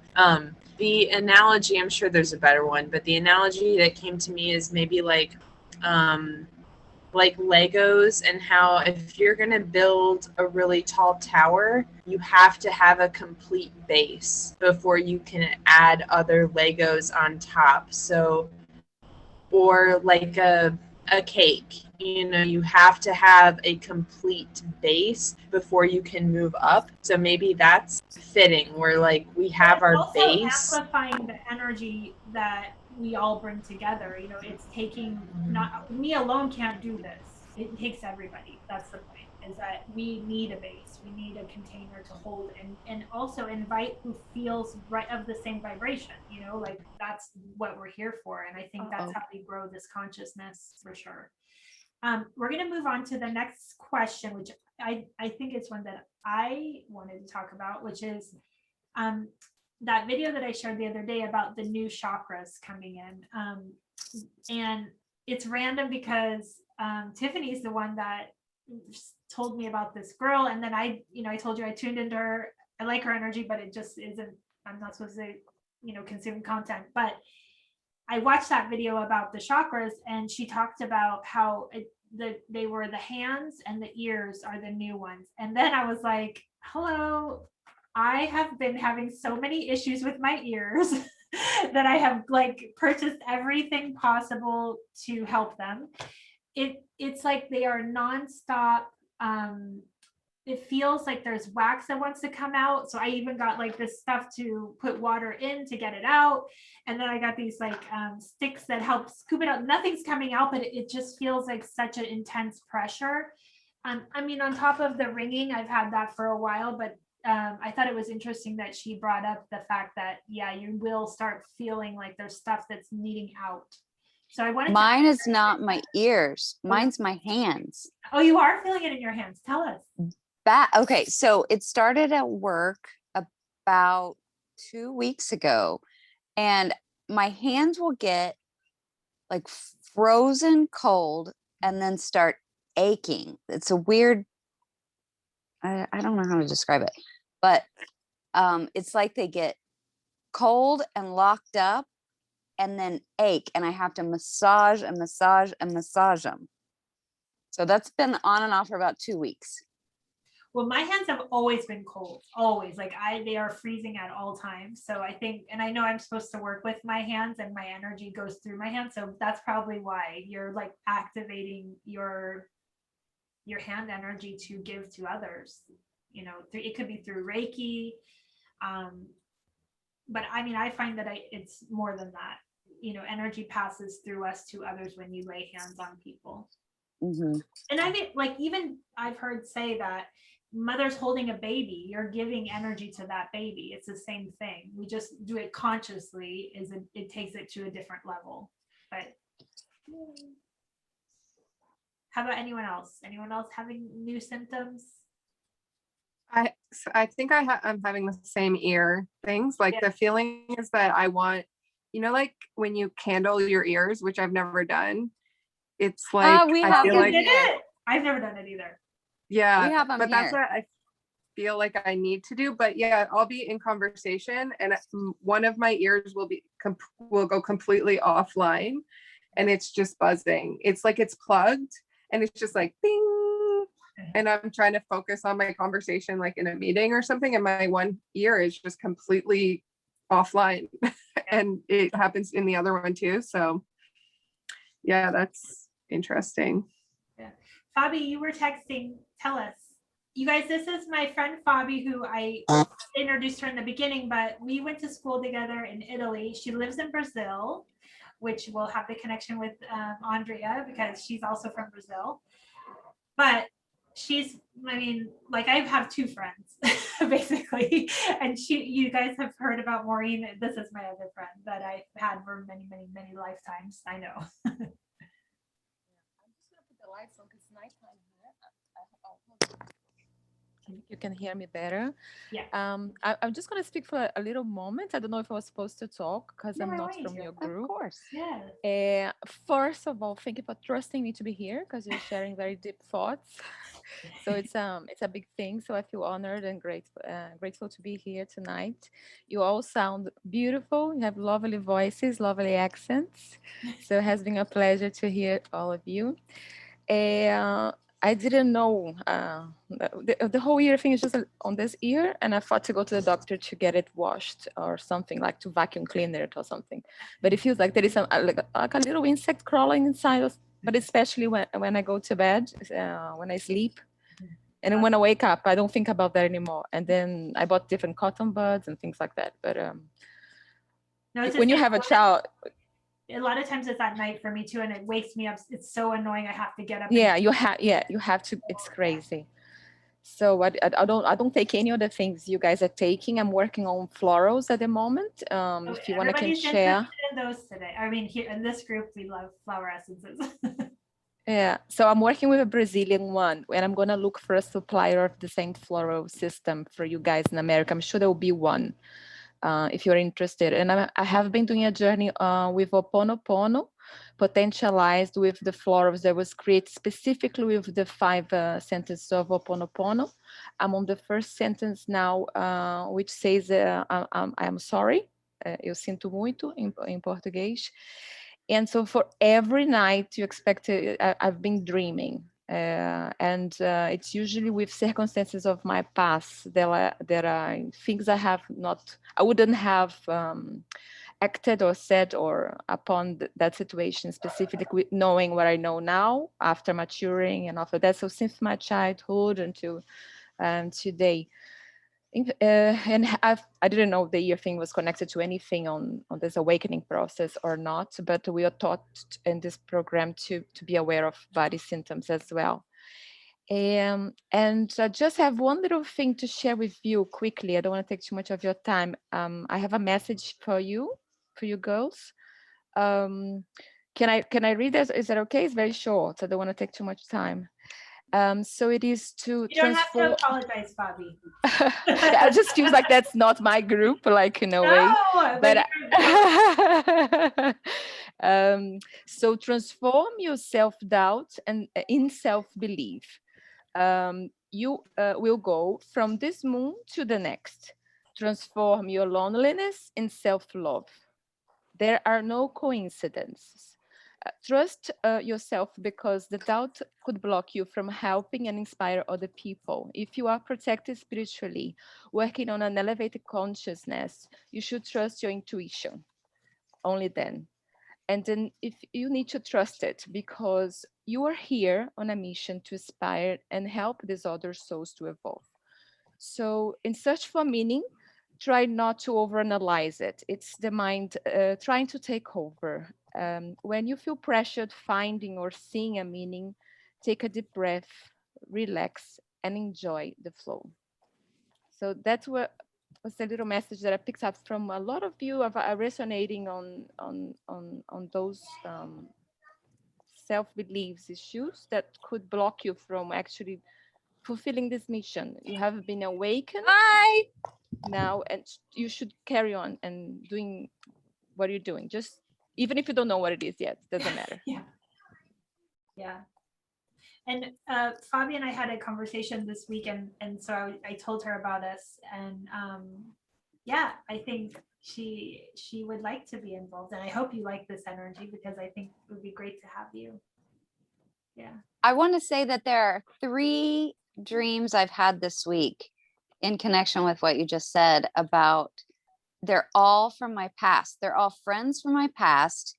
The analogy, I'm sure there's a better one, but the analogy that came to me is maybe like Legos, and how if you're going to build a really tall tower, you have to have a complete base before you can add other Legos on top. So, or like a cake, you know, you have to have a complete base before you can move up. So maybe that's fitting, where like we have our also base, amplifying the energy that we all bring together. You know, it's taking, not me alone can't do this. It takes everybody. That's the point, is that we need a base, we need a container to hold, and also invite who feels right of the same vibration, you know, like that's what we're here for. And I think that's how we grow this consciousness for sure. We're going to move on to the next question, which I think it's one that I wanted to talk about, which is that video that I shared the other day about the new chakras coming in. And it's random because Tiffany's the one that told me about this girl. And then I told you I tuned into her. I like her energy, but it just isn't, I'm not supposed to, consume content. But I watched that video about the chakras, and she talked about how they were the hands and the ears are the new ones. And then I was like, hello, I have been having so many issues with my ears that I have like purchased everything possible to help them. It's like they are nonstop. It feels like there's wax that wants to come out. So I even got like this stuff to put water in to get it out. And then I got these like sticks that help scoop it out. Nothing's coming out, but it just feels like such an intense pressure. I mean, on top of the ringing, I've had that for a while, but I thought it was interesting that she brought up the fact that, yeah, you will start feeling like there's stuff that's needing out. So I wanted Mine to. is not my ears. Mine's my hands. Oh, you are feeling it in your hands. Tell us. Okay, so it started at work about 2 weeks ago, and my hands will get like frozen cold and then start aching. It's a weird, I don't know how to describe it, but it's like they get cold and locked up and then ache, and I have to massage and massage and massage them. So that's been on and off for about 2 weeks. Well, my hands have always been cold, always. Like they are freezing at all times. So I think, and I know I'm supposed to work with my hands and my energy goes through my hands. So that's probably why you're like activating your hand energy to give to others. You know, it could be through Reiki. But I mean, I find that it's more than that. You know, energy passes through us to others when you lay hands on people. Mm-hmm. And I mean, like, even I've heard say that mother's holding a baby, you're giving energy to that baby. It's the same thing. We just do it consciously. It takes it to a different level. But how about anyone else? Anyone else having new symptoms? I think I'm having the same ear things. Like the feeling is that I want, you know, like when you candle your ears, which I've never done. It's like I feel like I've never done it either. Yeah, we have them but here. that's what I feel like I need to do. But yeah, I'll be in conversation, and one of my ears will go completely offline, and it's just buzzing. It's like it's plugged, and it's just like bing. And I'm trying to focus on my conversation, like in a meeting or something, and my one ear is just completely offline, and it happens in the other one too. So yeah, that's interesting. Yeah, Fabi, you were texting. Tell us, you guys. This is my friend Fabi, who I introduced her in the beginning, but we went to school together in Italy. She lives in Brazil, which will have the connection with Andrea because she's also from Brazil. But I mean, like, I have two friends basically, and you guys have heard about Maureen. This is my other friend that I've had for many, many, many lifetimes. I know. I'm just gonna put the lights on because it's nighttime here. You can hear me better. Yeah. I'm just going to speak for a little moment. I don't know if I was supposed to talk because I'm not from your group. Of course. Yeah. First of all, thank you for trusting me to be here because you're sharing very deep thoughts. So it's a big thing. So I feel honored and grateful to be here tonight. You all sound beautiful. You have lovely voices, lovely accents. So it has been a pleasure to hear all of you. I didn't know the whole ear thing is just on this ear, and I thought to go to the doctor to get it washed or something, like to vacuum clean it or something. But it feels like there is some like a little insect crawling inside us. But especially when I go to bed, when I sleep, and then when I wake up, I don't think about that anymore. And then I bought different cotton buds and things like that. But when you have a child. A lot of times it's at night for me too, and it wakes me up. It's so annoying. I have to get up. Yeah, you have to. It's crazy. So I don't take any of the things you guys are taking. I'm working on florals at the moment. If you want, I can share. In those today. I mean, here in this group, we love flower essences. Yeah, so I'm working with a Brazilian one, and I'm gonna look for a supplier of the same floral system for you guys in America. I'm sure there will be one. If you're interested. And I have been doing a journey with Ho'oponopono, potentialized with the florals that was created specifically with the 5 sentences of Ho'oponopono. I'm on the first sentence now, which says, I'm sorry, eu sinto muito in Portuguese. And so for every night you expect, I've been dreaming. And it's usually with circumstances of my past that are things I wouldn't have acted or said or upon that situation specifically, knowing what I know now after maturing and after that. So since my childhood until today. And I didn't know the ear thing was connected to anything on this awakening process or not, but we are taught in this program to be aware of body symptoms as well. And I just have one little thing to share with you quickly. I don't want to take too much of your time. I have a message for you girls. Can I read this? Is that okay? It's very short. I don't want to take too much time. So it is to You don't have to transform. apologize, Bobby. I just feel like that's not my group, like in a way. No, But you're- so transform your self-doubt and in self-belief. You will go from this moon to the next. Transform your loneliness in self-love. There are no coincidences. Trust yourself, because the doubt could block you from helping and inspire other people. If you are protected spiritually, working on an elevated consciousness, you should trust your intuition. Only then. And then if you need to trust it, because you are here on a mission to inspire and help these other souls to evolve. So in search for meaning, try not to overanalyze it. It's the mind trying to take over. When you feel pressured finding or seeing a meaning, take a deep breath, relax, and enjoy the flow. So that's what was the little message that I picked up from a lot of you of resonating on those self-beliefs issues that could block you from actually fulfilling this mission. You have been awakened. Hi. Now, and you should carry on and doing what you're doing, just even if you don't know what it is yet, doesn't matter. Yeah. And Fabi and I had a conversation this week, and so I told her about us, and yeah, I think she would like to be involved, and I hope you like this energy, because I think it would be great to have you. Yeah. I want to say that there are 3 dreams I've had this week in connection with what you just said about, they're all from my past. They're all friends from my past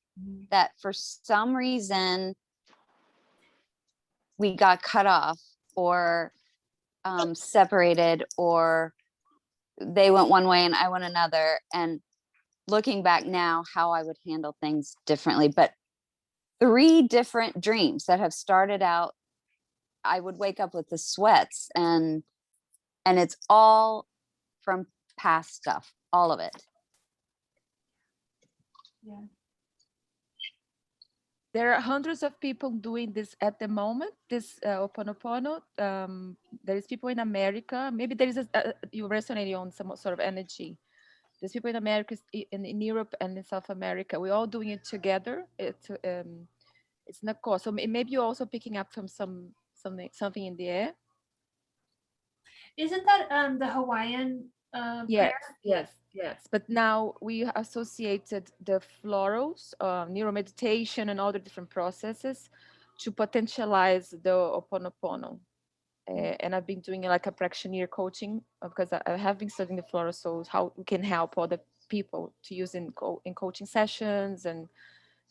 that for some reason we got cut off or separated, or they went one way and I went another. And looking back now, how I would handle things differently. But 3 different dreams that have started out, I would wake up with the sweats, and it's all from past stuff, all of it. Yeah. There are hundreds of people doing this at the moment, this Ho'oponopono. There is people in America, maybe there is you resonating on some sort of energy. There's people in America, in Europe, and in South America. We're all doing it together. It's not cool. So maybe you're also picking up from something in the air. Isn't that the Hawaiian Yes, prayer? yes. But now we associated the florals, neuromeditation, and all the different processes to potentialize the Ho'oponopono. And I've been doing like a practitioner coaching, because I have been studying the floral souls, how we can help other people to use in coaching sessions and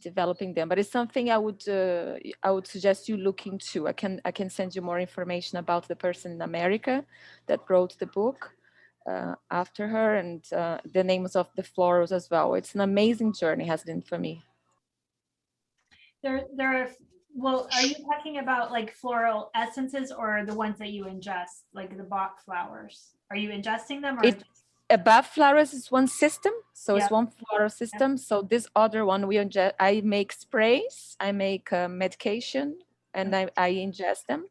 developing them. But it's something I would suggest you look into. I can send you more information about the person in America that wrote the book after her, and the names of the florals as well. It's an amazing journey, has been for me. There are, well, are you talking about like floral essences, or the ones that you ingest, like the Bach flowers? Are you ingesting them, or Above flowers is one system, so Yeah. it's one floral system. So this other one, I make sprays, I make medication, and I ingest them,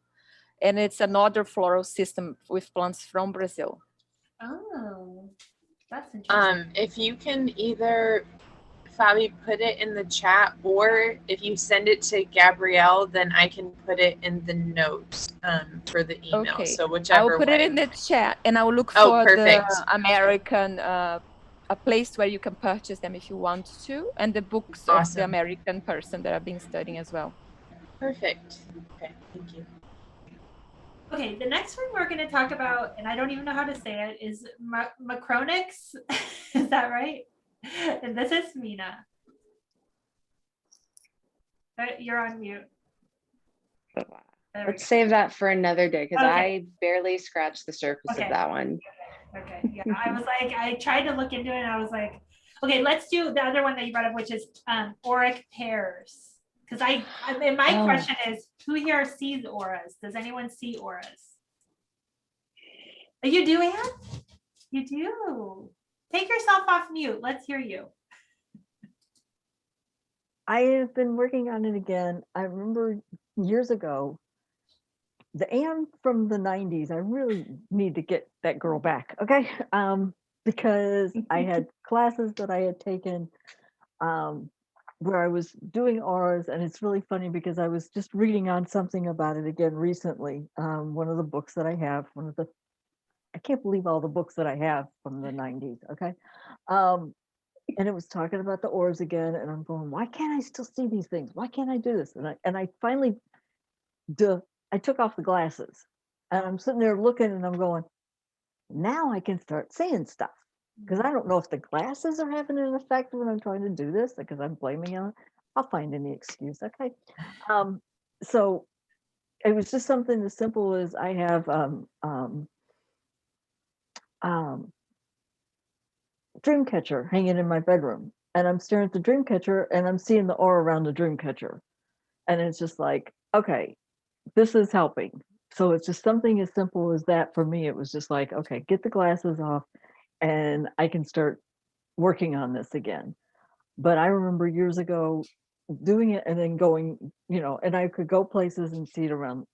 and it's another floral system with plants from Brazil. Oh, that's interesting. If you can either, Fabi, put it in the chat, or if you send it to Gabrielle, then I can put it in the notes for the email. Okay. So whichever I will put way. it in the chat, and I will look Oh, for perfect. the American a place where you can purchase them if you want to, and the books of the Awesome. American person that I've been studying as well. Perfect. Okay, thank you. Okay, the next one we're going to talk about, and I don't even know how to say it, is macronics. Is that right? And this is Mina. You're on mute. Let's save that for another day, because Okay. I barely scratched the surface Okay. of that one. Okay, yeah, I was like, I tried to look into it, and I was like, okay, let's do the other one that you brought up, which is auric pairs. Because my question is, who here sees auras? Does anyone see auras? Oh, you do, Anne? You do. Take yourself off mute. Let's hear you. I have been working on it again. I remember years ago, the Anne from the 90s, I really need to get that girl back, okay? Because I had classes that I had taken where I was doing auras, and it's really funny because I was just reading on something about it again recently. One of the books that I have, I can't believe all the books that I have from the 90s, okay? And it was talking about the auras again, and I'm going, why can't I still see these things? Why can't I do this? And I finally, I took off the glasses, and I'm sitting there looking, and I'm going, now I can start seeing stuff. Because I don't know if the glasses are having an effect when I'm trying to do this, because I'm blaming on it. I'll find any excuse, okay? So it was just something as simple as I have dream catcher hanging in my bedroom, and I'm staring at the dream catcher, and I'm seeing the aura around the dream catcher, and it's just like, okay, this is helping. So it's just something as simple as that for me. It was just like, okay, get the glasses off, and I can start working on this again. But I remember years ago doing it and then going, and I could go places and see it around,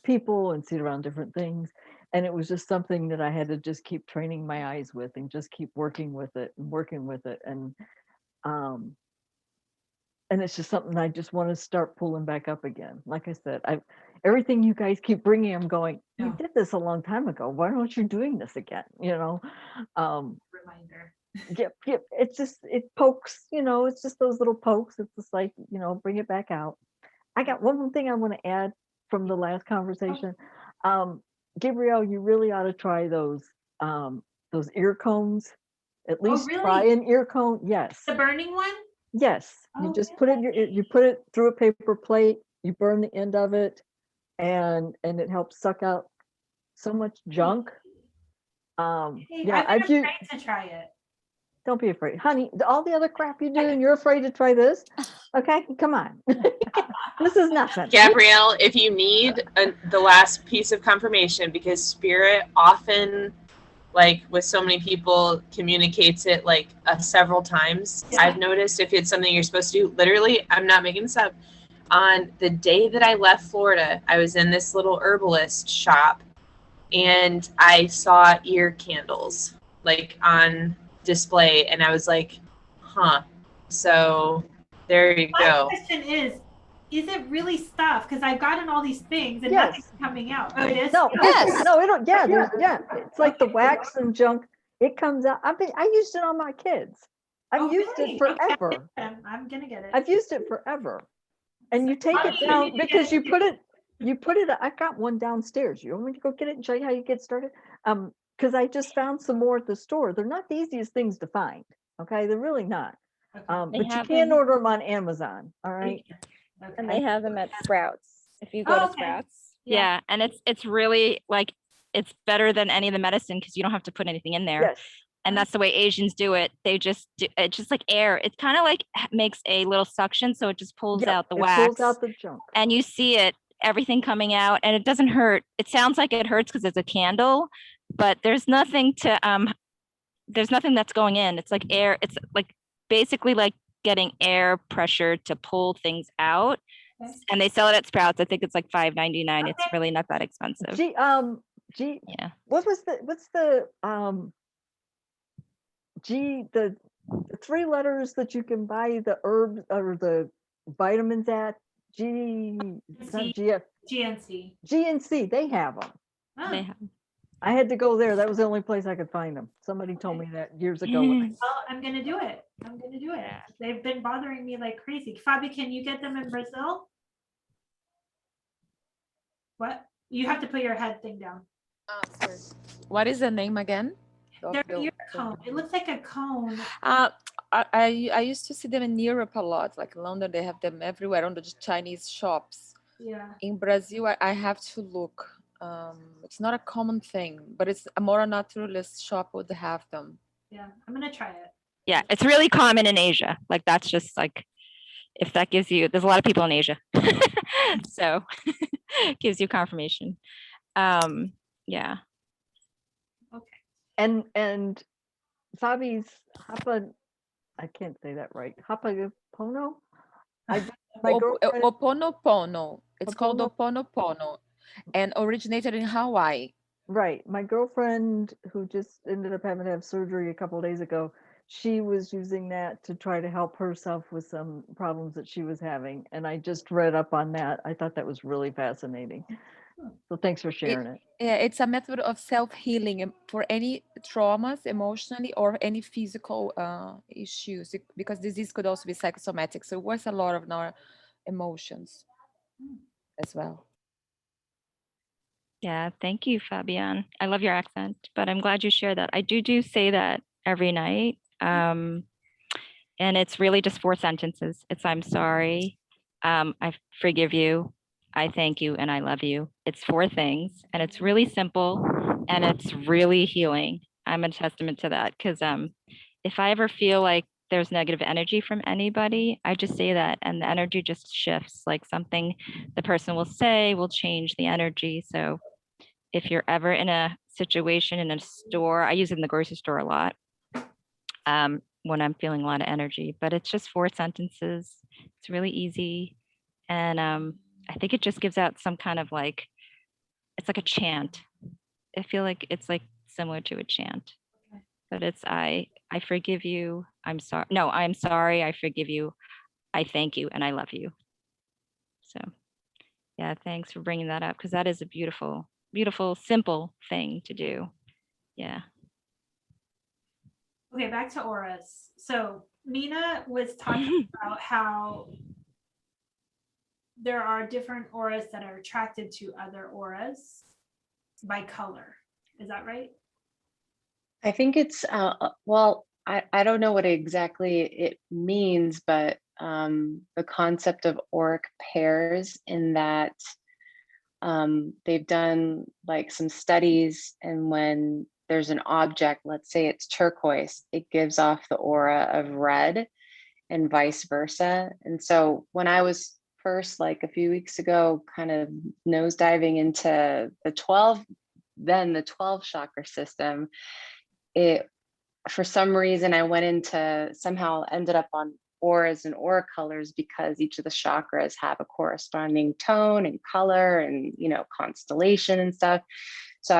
people and see it around different things. And it was just something that I had to just keep training my eyes with and just keep working with it and working with it. And it's just something I just want to start pulling back up again. Like I said, everything you guys keep bringing, I'm going, you did this a long time ago. Why aren't you doing this again? Reminder. Yep. It's just, it pokes, it's just those little pokes. It's just like, bring it back out. I got one more thing I want to add from the last conversation. Gabrielle, you really ought to try those ear cones. At least try really? an ear cone. Yes. The burning one? Yes. You Oh, just put it in you put it through a paper plate, you burn the end of it, and it helps suck out so much junk. Hey, Yeah, I've been afraid to try it. Don't be afraid, honey. All the other crap you do, and you're afraid to try this. Okay, come on. This is nothing. Gabrielle, if you need the last piece of confirmation, because spirit often, like with so many people, communicates it like several times. Yeah. I've noticed if it's something you're supposed to do, literally, I'm not making this up. On the day that I left Florida, I was in this little herbalist shop, and I saw ear candles like on display, and I was like, huh. So there you go. My question is it really stuff? Because I've gotten all these things and Yes. nothing's coming out. Oh, it is? No, Yes. no, it don't. Yeah, it's like the wax and junk. It comes out. I used it on my kids. I've used it forever. Okay. I'm gonna get it. I've used it forever. And you take Mommy, it you down need to because get you put it. I got one downstairs. You want me to go get it and show you how you get started? Because I just found some more at the store. They're not the easiest things to find. Okay, they're really not. Okay. They But you have can them- order them on Amazon. All right. Okay. And they have them at Sprouts. If you go Oh, to okay. Sprouts. Yeah, and it's really like it's better than any of the medicine because you don't have to put anything in there. Yes. And that's the way Asians do it. They just do it's just like air. It kind of like makes a little suction, so it just pulls Yep, out the it wax, pulls out the junk. and you see it, everything coming out, and it doesn't hurt. It sounds like it hurts because it's a candle, but there's nothing that's going in. It's like air. It's like basically like getting air pressure to pull things out. Okay. And they sell it at Sprouts. I think it's like $5.99. It's Okay. really not that expensive. Yeah. What's the the 3 letters that you can buy the herbs or the vitamins at? C. GF, GNC. GNC, they have them. Oh, They have. I had to go there. That was the only place I could find them. Somebody told me that years ago. well, I'm gonna do it. They've been bothering me like crazy. Fabi, can you get them in Brazil? What? You have to put your head thing down. What is the name again? They're ear cone. It looks like a cone. I used to see them in Europe a lot, like London. They have them everywhere on the Chinese shops. Yeah. In Brazil, I have to look. It's not a common thing, but it's a more naturalist shop would have them. Yeah. I'm gonna try it. Yeah, it's really common in Asia. Like that's just like, if that gives you, there's a lot of people in Asia. So gives you confirmation. Yeah. Okay. And Fabi's Hapa, I can't say that right. Hapapono I my girlfriend, Oponopono. It's called Opono- Oponopono and originated in Hawaii. right. My girlfriend who just ended up having to have surgery a couple days ago, she was using that to try to help herself with some problems that she was having. And I just read up on that. I thought that was really fascinating. So thanks for sharing it. Yeah, it's a method of self-healing for any traumas emotionally or any physical issues, because disease could also be psychosomatic. So it works a lot of our emotions as well. Yeah, thank you, Fabian. I love your accent, but I'm glad you shared that. I do say that every night. And it's really just 4 sentences. It's I'm sorry, I forgive you, I thank you, and I love you. It's 4 things, and it's really simple, and it's really healing. I'm a testament to that because if I ever feel like there's negative energy from anybody, I just say that, and the energy just shifts. Like something the person will say will change the energy. So if you're ever in a situation in a store, I use it in the grocery store a lot. When I'm feeling a lot of energy, but it's just 4 sentences. It's really easy. And I think it just gives out some kind of like, it's like a chant. I feel like it's like similar to a chant, but it's I forgive you. I'm sorry. No, I'm sorry. I forgive you. I thank you. And I love you. So yeah, thanks for bringing that up because that is a beautiful, beautiful, simple thing to do. Yeah. Okay, back to auras. So Mina was talking about how there are different auras that are attracted to other auras by color. Is that right? I think it's well, I don't know what exactly it means, but the concept of auric pairs in that they've done like some studies, and when there's an object, let's say it's turquoise, it gives off the aura of red and vice versa. And so when I was first, like a few weeks ago, kind of nosediving into the 12 chakra system, it, for some reason, I went into, somehow ended up on auras and aura colors because each of the chakras have a corresponding tone and color and, you know, constellation and stuff. So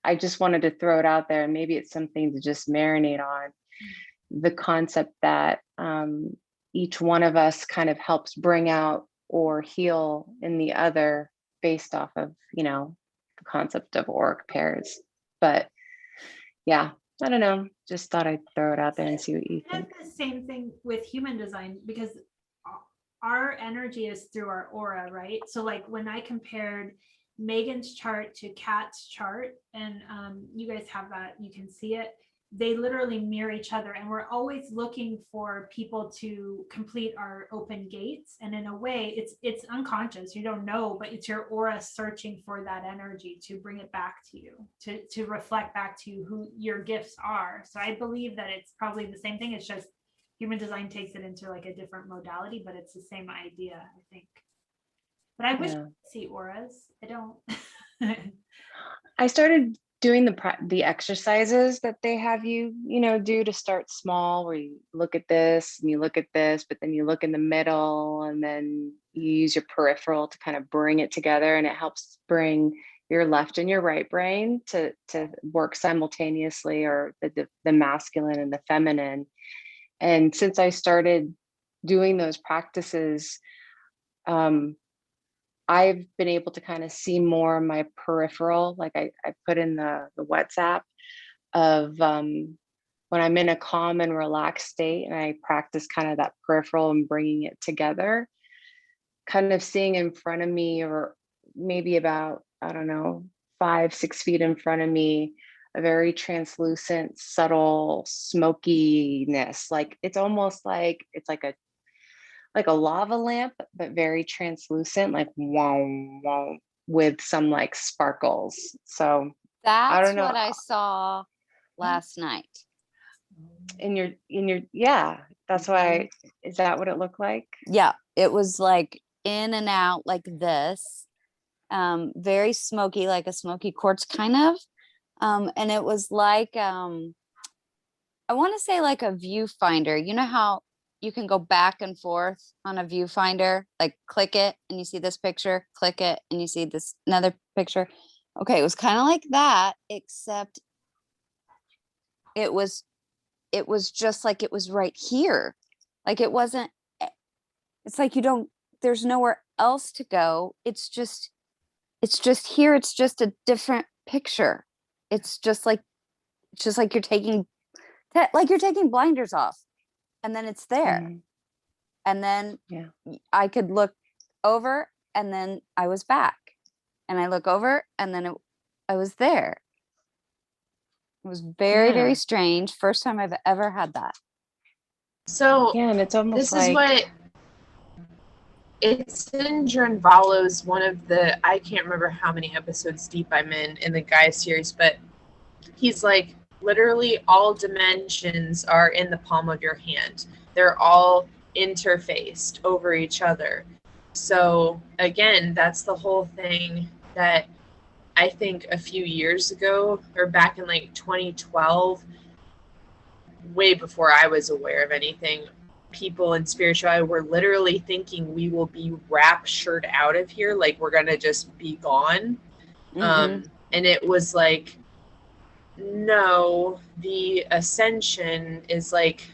I just wanted to throw it out there, and maybe it's something to just marinate on, the concept that each one of us kind of helps bring out or heal in the other based off of, you know, the concept of auric pairs. But yeah, I don't know, just thought I'd throw it out there and see what you think. It's the same thing with human design because our energy is through our aura, right? So like when I compared Meaghan's chart to Kat's chart, and you guys have that, you can see it, they literally mirror each other, and we're always looking for people to complete our open gates. And in a way, it's unconscious, you don't know, but it's your aura searching for that energy to bring it back to you, to reflect back to you who your gifts are. So I believe that it's probably the same thing. It's just human design takes it into like a different modality, but it's the same idea, I think. But I wish I could see auras. I don't. I started doing the exercises that they have you know, do to start small, where you look at this and you look at this, but then you look in the middle, and then you use your peripheral to kind of bring it together, and it helps bring your left and your right brain to work simultaneously, or the masculine and the feminine. And since I started doing those practices, I've been able to kind of see more of my peripheral, like I put in the WhatsApp of when I'm in a calm and relaxed state, and I practice kind of that peripheral and bringing it together, kind of seeing in front of me, or maybe about, I don't know, 5-6 feet in front of me, a very translucent, subtle smokiness. Like it's almost like it's like a lava lamp, but very translucent, like wow, wow, with some like sparkles. So I That's don't know. what I saw last night. In your, yeah, that's why. Is that what it looked like? Yeah, it was like in and out like this, very smoky, like a smoky quartz kind of. And it was like, I want to say like a viewfinder. You know how you can go back and forth on a viewfinder, like click it and you see this picture, click it and you see this another picture. Okay, it was kind of like that, except it was just like it was right here. Like it wasn't, it's like there's nowhere else to go. It's just here. It's just a different picture. It's just like you're taking blinders off, and then it's there. Mhm. And then Yeah. I could look over and then I was back, and I look over and then I was there. It was very, Yeah. very strange. First time I've ever had that. So Yeah, and it's almost this like is what it's in Gianvallo's one of the, I can't remember how many episodes deep I'm in the Gaia series, but he's like, literally all dimensions are in the palm of your hand. They're all interfaced over each other. So again, that's the whole thing that I think a few years ago, or back in like 2012, way before I was aware of anything, people in spirituality were literally thinking we will be raptured out of here, like we're gonna just be gone. Mhm. And it was like, no, the ascension is like,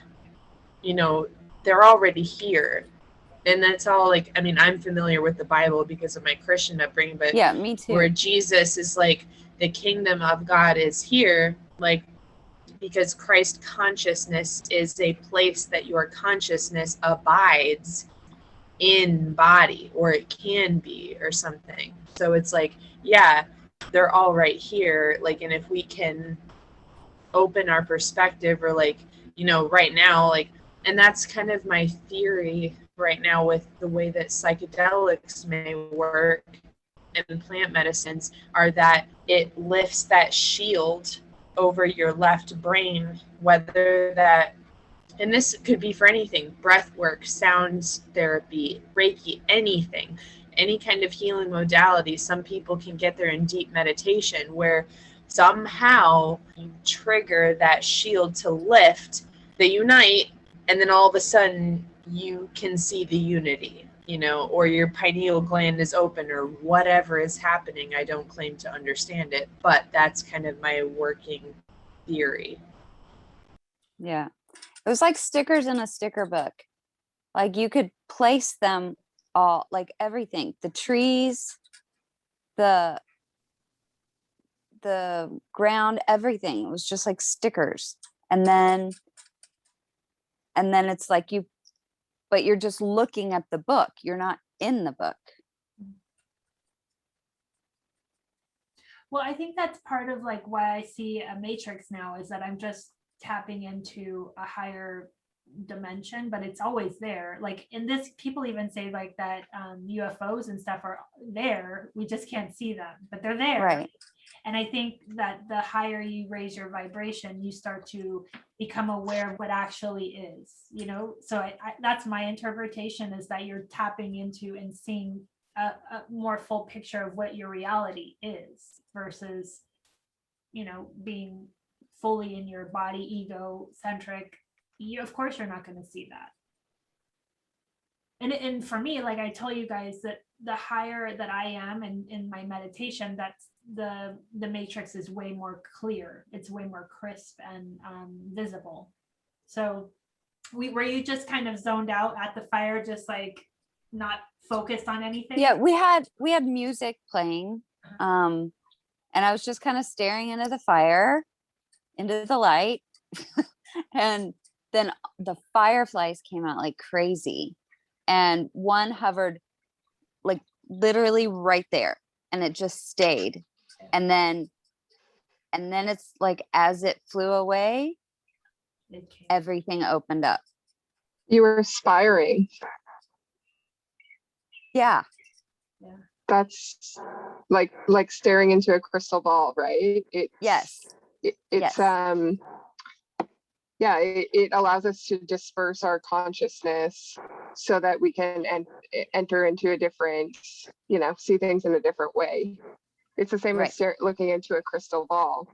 they're already here. And that's all, like, I mean, I'm familiar with the Bible because of my Christian upbringing, but Yeah, me too. where Jesus is like, the kingdom of God is here, like, because Christ consciousness is a place that your consciousness abides in body, or it can be, or something. So it's like, yeah, they're all right here. Like, and if we can open our perspective, or like, right now, like, and that's kind of my theory right now with the way that psychedelics may work and plant medicines, are that it lifts that shield over your left brain, whether that, and this could be for anything, breath work, sounds therapy, Reiki, anything, any kind of healing modality. Some people can get there in deep meditation where somehow you trigger that shield to lift, they unite, and then all of a sudden you can see the unity, or your pineal gland is open, or whatever is happening. I don't claim to understand it, but that's kind of my working theory. Yeah. It was like stickers in a sticker book. Like you could place them all, like everything, the trees, the ground, everything. It was just like stickers. And then it's like but you're just looking at the book. You're not in the book. Well, I think that's part of like why I see a matrix now, is that I'm just tapping into a higher dimension, but it's always there. Like in this, people even say like that UFOs and stuff are there. We just can't see them, but they're there. Right. And I think that the higher you raise your vibration, you start to become aware of what actually is, so that's my interpretation, is that you're tapping into and seeing a more full picture of what your reality is, versus, being fully in your body, ego centric. Of course, you're not going to see that. And for me, like I tell you guys, that the higher that I am in my meditation, that's the matrix is way more clear. It's way more crisp and visible. So were you just kind of zoned out at the fire, just like not focused on anything? Yeah, we had music playing. And I was just kind of staring into the fire, into the light. And then the fireflies came out like crazy. And one hovered like literally right there, and it just stayed. And then it's like, as it flew away, everything opened up. You were aspiring. Yeah. That's like staring into a crystal ball, right? Yes. It allows us to disperse our consciousness so that we can enter into a different, see things in a different way. It's the same as looking into a crystal ball.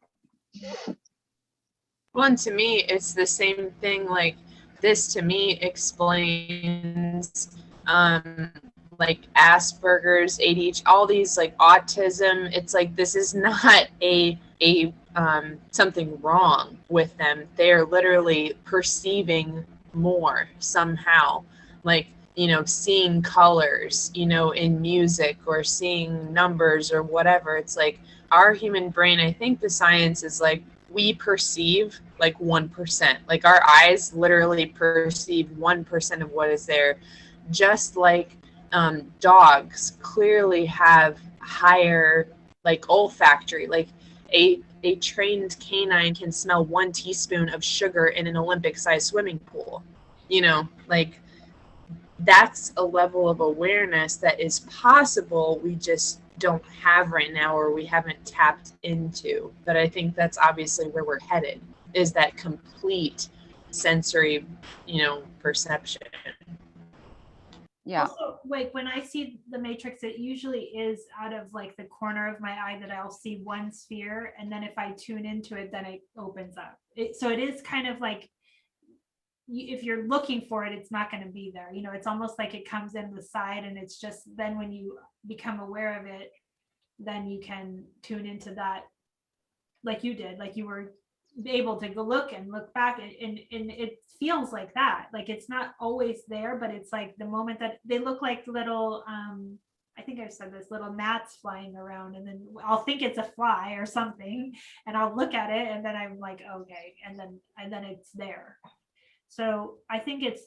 Well, and to me, it's the same thing, like this to me explains like Asperger's, ADHD, all these like autism. It's like this is not a something wrong with them. They're literally perceiving more somehow, like, you know, seeing colors, you know, in music, or seeing numbers or whatever. It's like our human brain, I think the science is like we perceive like 1%. Like our eyes literally perceive 1% of what is there, just like dogs clearly have higher like olfactory. Like a trained canine can smell 1 teaspoon of sugar in an Olympic-sized swimming pool. You know, like that's a level of awareness that is possible. We just don't have right now, or we haven't tapped into. But I think that's obviously where we're headed, is that complete sensory, you know, perception. Yeah. Also, like when I see the matrix, it usually is out of like the corner of my eye that I'll see one sphere, and then if I tune into it, then it opens up. So it is kind of like, if you're looking for it, it's not going to be there. You know, it's almost like it comes in the side, and it's just then when you become aware of it, then you can tune into that, like you did, like you were able to go look and look back, and it feels like that. Like it's not always there, but it's like the moment that they look like little, I think I've said this, little gnats flying around, and then I'll think it's a fly or something, and I'll look at it, and then I'm like, okay, and then it's there. So I think it's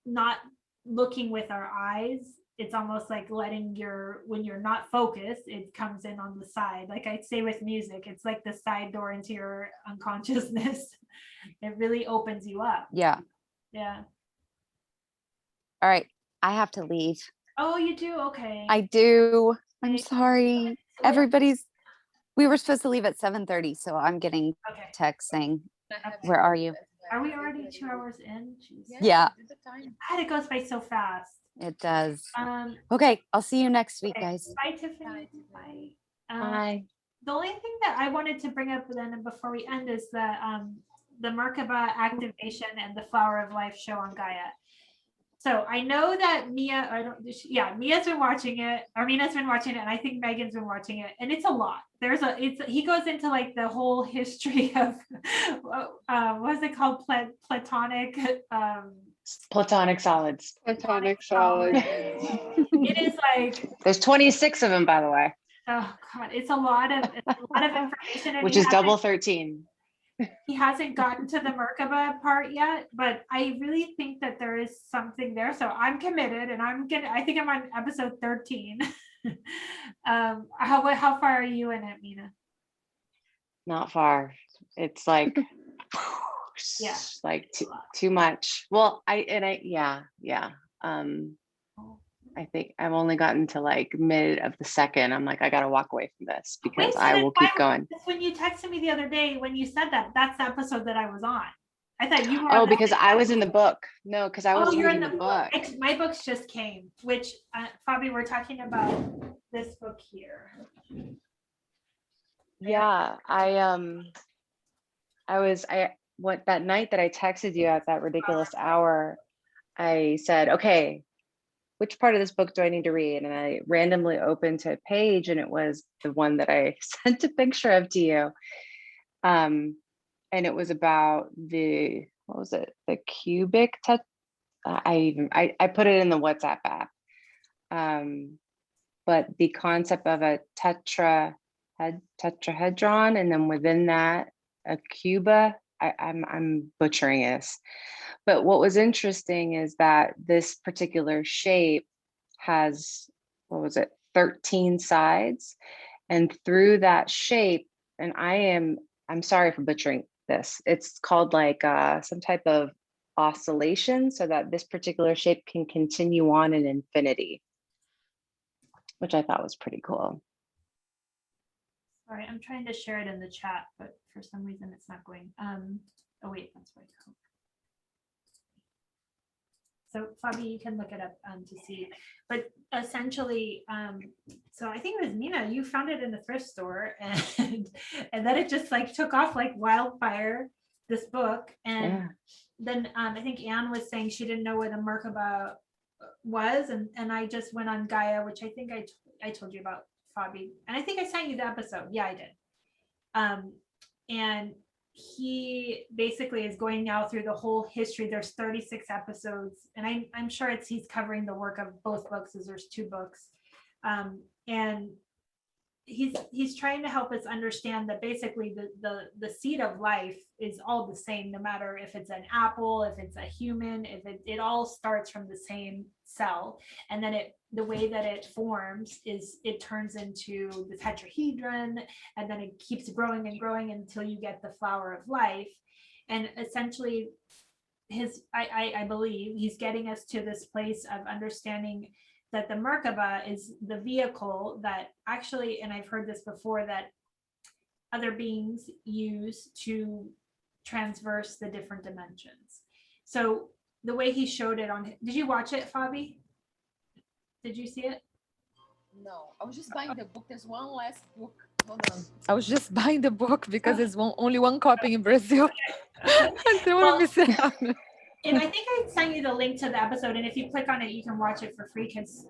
not looking with our eyes. It's almost like letting when you're not focused, it comes in on the side. Like I say with music, it's like the side door into your unconsciousness. It really opens you up. Yeah. Yeah. All right. I have to leave. Oh, you do? Okay. I do. I'm Okay. sorry. We were supposed to leave at 7:30, so I'm getting text saying, where are you? Are we already 2 hours in? Jeez. Yeah. God, it goes by so fast. It does. Okay, I'll see you next week, guys. Bye, Tiffany. Bye. Bye. The only thing that I wanted to bring up then before we end is the Merkaba activation and the Flower of Life show on Gaia. So I know that Mia's been watching it, Armina's been watching it, and I think Meaghan's been watching it, and it's a lot. He goes into like the whole history of what's it called, platonic solids. Platonic solids. It is like There's 26 of them, by the way. Oh God, it's a lot of information, which is double 13. He hasn't gotten to the Merkaba part yet, but I really think that there is something there. So I'm committed, and I think I'm on episode 13. How far are you in it, Meaghan? Not far. It's like, yeah, like too much. Well, I think I've only gotten to like mid of the second. I'm like, I got to walk away from this because I will keep going. When you texted me the other day, when you said that's the episode that I was on. I thought you were. Oh, because I was in the book. No, because I was reading the book. My books just came, which Fabi, we're talking about this book here. Yeah, that night that I texted you at that ridiculous hour, I said, okay, which part of this book do I need to read? And I randomly opened to a page, and it was the one that I sent a picture of to you. And it was about the cubic touch. I put it in the WhatsApp app. But the concept of a tetrahedron, and then within that, a cuba. I'm butchering this. But what was interesting is that this particular shape has, 13 sides. And through that shape, and I'm sorry for butchering this, it's called like some type of oscillation, so that this particular shape can continue on in infinity, which I thought was pretty cool. All right, I'm trying to share it in the chat, but for some reason it's not going. Oh wait, that's right. So Fabi, you can look it up to see. But essentially, so I think it was Nina, you found it in the thrift store, and then it just like took off like wildfire. this book, and Yeah. then I think Anne was saying she didn't know where the Merkaba was, and I just went on Gaia, which I think I told you about, Fabi, and I think I sent you the episode. Yeah, I did. And he basically is going now through the whole history. There's 36 episodes, and I'm sure he's covering the work of both books, as there's 2 books, and he's trying to help us understand that basically the seed of life is all the same, no matter if it's an apple, if it's a human, if it all starts from the same cell, and then the way that it forms is it turns into the tetrahedron, and then it keeps growing and growing until you get the flower of life. And essentially I believe he's getting us to this place of understanding that the Merkaba is the vehicle that actually, and I've heard this before, that other beings use to transverse the different dimensions. So the way he showed it on, did you watch it, Fabi? Did you see it? No, I was just buying the book. There's one last book. Hold on. I was just buying the book because there's only one copy in Brazil. I don't want to miss it out. And I think I sent you the link to the episode, and if you click on it, you can watch it for free, because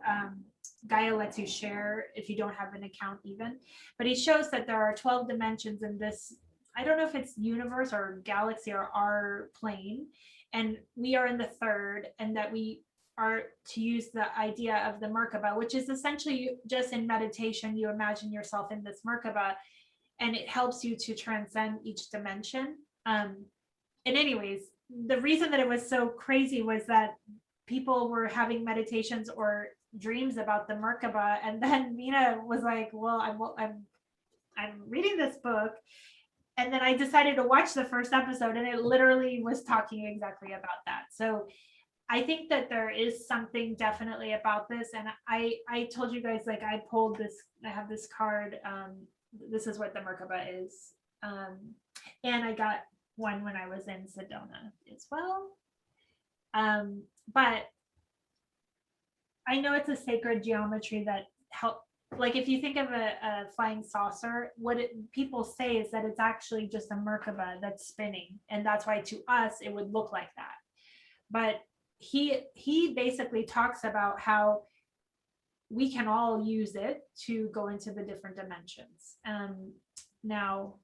Gaia lets you share if you don't have an account even. But he shows that there are 12 dimensions in this, I don't know if it's universe or galaxy or our plane, and we are in the 3rd, and that we are to use the idea of the Merkaba, which is essentially just in meditation, you imagine yourself in this Merkaba, and it helps you to transcend each dimension. And anyways, the reason that it was so crazy was that people were having meditations or dreams about the Merkaba, and then Mina was like, well, I'm reading this book, and then I decided to watch the first episode, and it literally was talking exactly about that. So I think that there is something definitely about this, and I told you guys, like, I pulled this, I have this card, this is what the Merkaba is, and I got one when I was in Sedona as well. But I know it's a sacred geometry that help, like if you think of a flying saucer, what people say is that it's actually just a Merkaba that's spinning, and that's why to us it would look like that. But he basically talks about how we can all use it to go into the different dimensions. Now,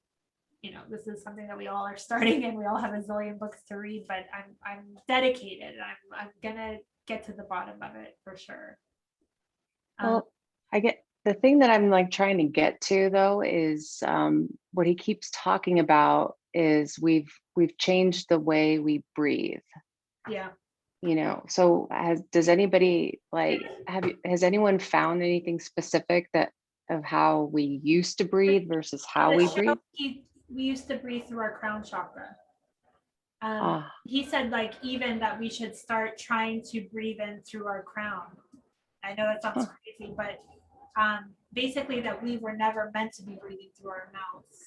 you know, this is something that we all are starting, and we all have a zillion books to read, but I'm dedicated. I'm gonna get to the bottom of it for sure. Well, I get the thing that I'm like trying to get to though is what he keeps talking about is we've changed the way we breathe. Yeah. You know, so does anybody has anyone found anything specific of how we used to breathe versus how we breathe? We used to breathe through our crown chakra. He said, like, even that we should start trying to breathe in through our crown. I know that sounds crazy, but basically that we were never meant to be breathing through our mouths.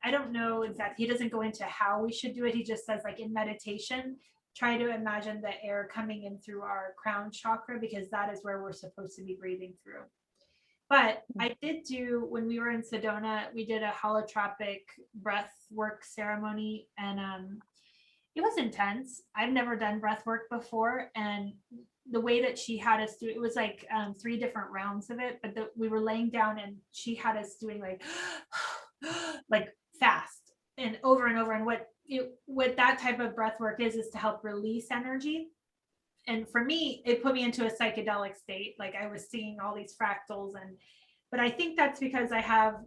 I don't know exactly, he doesn't go into how we should do it. He just says, like, in meditation, try to imagine the air coming in through our crown chakra, because that is where we're supposed to be breathing through. But I did do, when we were in Sedona, we did a holotropic breath work ceremony, and it was intense. I've never done breath work before, and the way that she had us do it was like 3 different rounds of it, but we were laying down, and she had us doing like fast and over, and what that type of breath work is to help release energy. And for me, it put me into a psychedelic state. Like, I was seeing all these fractals, but I think that's because I have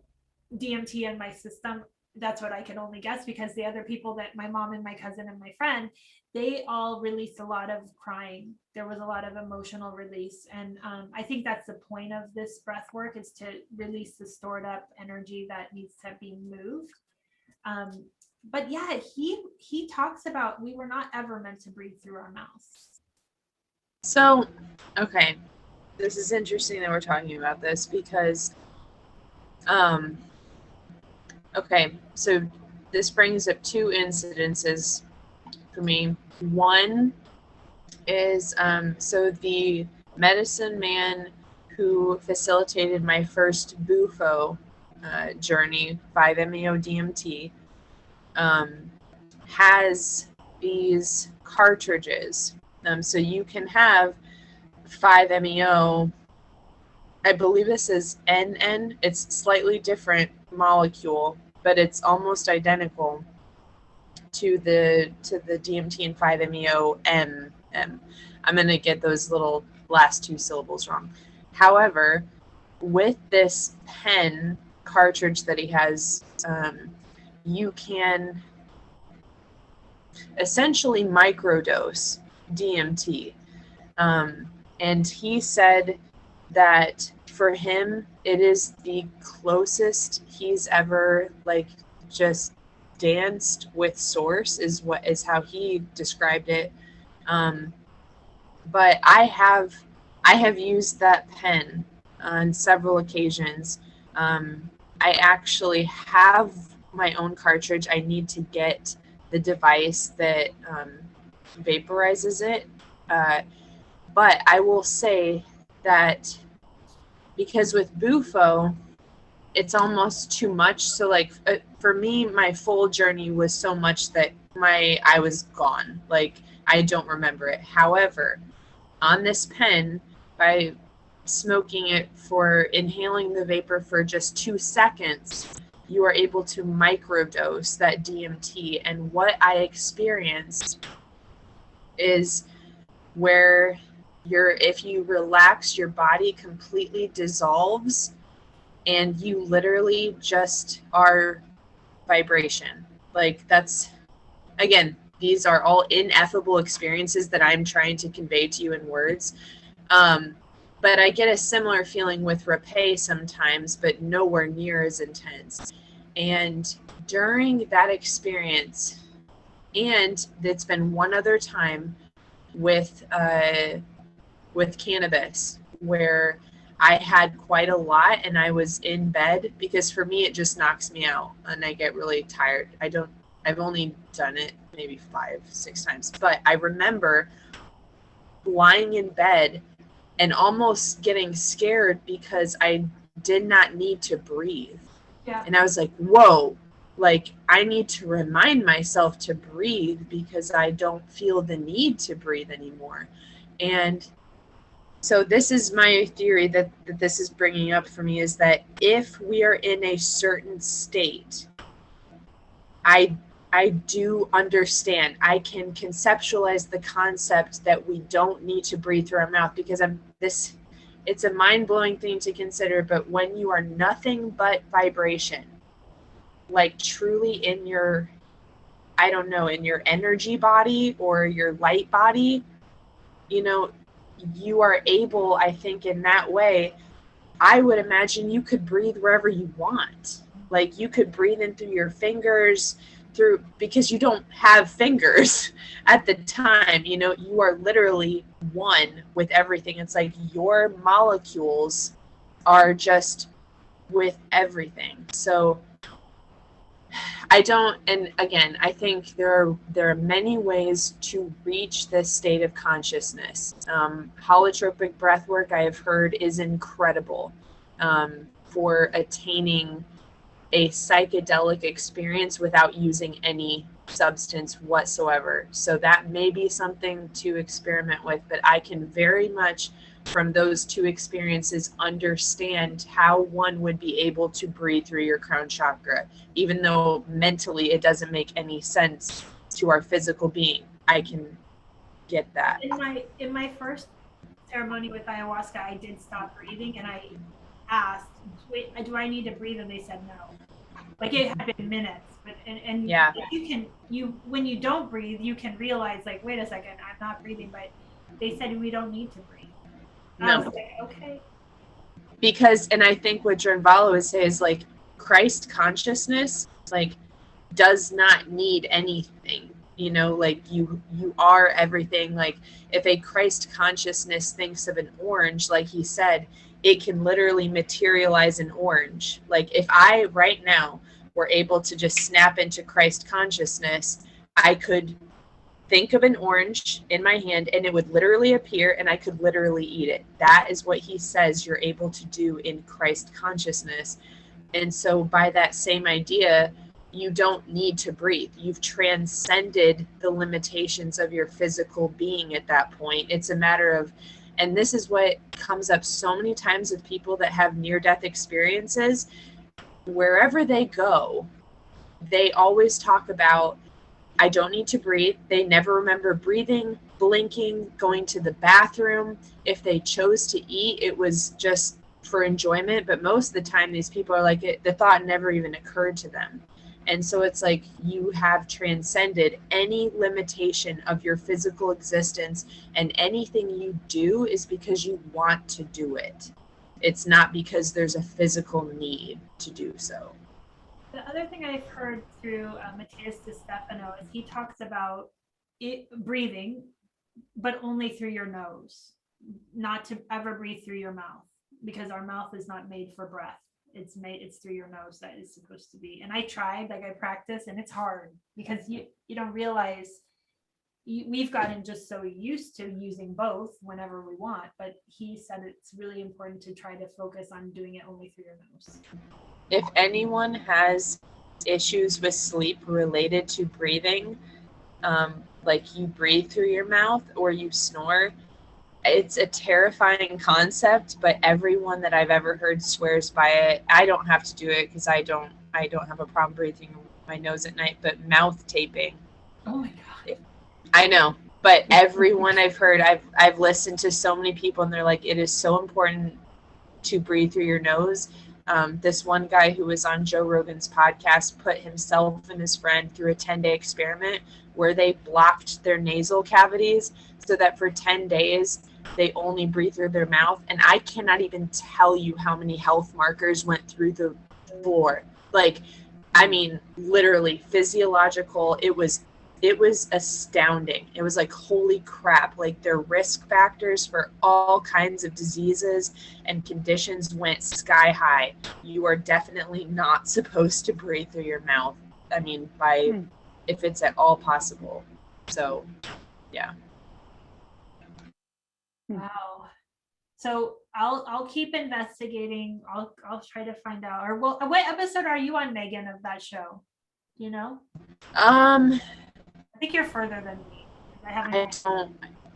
DMT in my system. That's what I can only guess, because the other people, that my mom and my cousin and my friend, they all released a lot of crying. There was a lot of emotional release. And I think that's the point of this breath work, is to release the stored up energy that needs to be moved. But yeah, he talks about we were not ever meant to breathe through our mouths. So, okay, this is interesting that we're talking about this, because, okay, so this brings up 2 incidences for me. One is, so the medicine man who facilitated my first bufo journey, 5-MeO DMT, has these cartridges. So you can have 5-MeO, I believe this is NN. It's slightly different molecule, but it's almost identical to the DMT and 5-MeO M. I'm going to get those little last two syllables wrong. However, with this pen cartridge that he has, you can essentially microdose DMT. And he said that for him, it is the closest he's ever like just danced with source, is how he described it. But I have used that pen on several occasions. I actually have my own cartridge. I need to get the device that vaporizes it. But I will say that because with Bufo, it's almost too much. So like for me, my full journey was so much that I was gone. Like I don't remember it. However, on this pen, by smoking it for inhaling the vapor for just 2 seconds, you are able to microdose that DMT. And what I experienced is where if you relax, your body completely dissolves and you literally just are vibration. Like that's, again, these are all ineffable experiences that I'm trying to convey to you in words. But I get a similar feeling with Hape sometimes, but nowhere near as intense. And during that experience, and it's been one other time with cannabis, where I had quite a lot and I was in bed, because for me, it just knocks me out and I get really tired. I've only done it maybe 5-6 times, but I remember lying in bed and almost getting scared because I did not need to breathe. Yeah. And I was like, whoa, like I need to remind myself to breathe because I don't feel the need to breathe anymore. And so this is my theory that this is bringing up for me, is that if we are in a certain state, I do understand. I can conceptualize the concept that we don't need to breathe through our mouth, because it's a mind-blowing thing to consider, but when you are nothing but vibration, like truly in your, I don't know, in your energy body or your light body, you know, you are able, I think in that way, I would imagine you could breathe wherever you want. Like you could breathe in through your fingers, because you don't have fingers at the time, you know, you are literally one with everything. It's like your molecules are just with everything. So and again, I think there are many ways to reach this state of consciousness. Holotropic breath work, I have heard, is incredible for attaining a psychedelic experience without using any substance whatsoever. So that may be something to experiment with, but I can very much from those two experiences understand how one would be able to breathe through your crown chakra, even though mentally it doesn't make any sense to our physical being. I can get that. In my first ceremony with ayahuasca, I did stop breathing and I asked, wait, do I need to breathe? And they said no. Like it had been minutes, but and yeah, when you don't breathe, you can realize like, wait a second, I'm not breathing, but they said we don't need to breathe. And no. I was like, okay. Because, and I think what Drenvalo would say is like Christ consciousness, like does not need anything, you know, like you are everything. Like if a Christ consciousness thinks of an orange, like he said, it can literally materialize an orange. Like if I right now were able to just snap into Christ consciousness, I could think of an orange in my hand and it would literally appear and I could literally eat it. That is what he says you're able to do in Christ consciousness. And so by that same idea, you don't need to breathe. You've transcended the limitations of your physical being at that point. It's a matter of, and this is what comes up so many times with people that have near-death experiences. Wherever they go, they always talk about, I don't need to breathe. They never remember breathing, blinking, going to the bathroom. If they chose to eat, it was just for enjoyment. But most of the time, these people are like, the thought never even occurred to them. And so it's like you have transcended any limitation of your physical existence, and anything you do is because you want to do it. It's not because there's a physical need to do so. The other thing I've heard through Matthias De Stefano is he talks about breathing, but only through your nose, not to ever breathe through your mouth, because our mouth is not made for breath. It's through your nose that it's supposed to be. And I tried, like I practice, and it's hard because you don't realize we've gotten just so used to using both whenever we want. But he said it's really important to try to focus on doing it only through your nose. If anyone has issues with sleep related to breathing, like you breathe through your mouth or you snore, it's a terrifying concept, but everyone that I've ever heard swears by it. I don't have to do it because I don't have a problem breathing my nose at night, but mouth taping. Oh my God. I know, but everyone I've heard, I've listened to so many people, and they're like, it is so important to breathe through your nose. This one guy who was on Joe Rogan's podcast put himself and his friend through a 10-day experiment where they blocked their nasal cavities so that for 10 days they only breathe through their mouth. And I cannot even tell you how many health markers went through the floor. Like, I mean, literally physiological. It was astounding. It was like, holy crap, like their risk factors for all kinds of diseases and conditions went sky high. You are definitely not supposed to breathe through your mouth. I mean, if it's at all possible. So, yeah. Wow. So I'll keep investigating. I'll try to find out. Or what episode are you on, Meaghan, of that show? You know? I think you're further than me.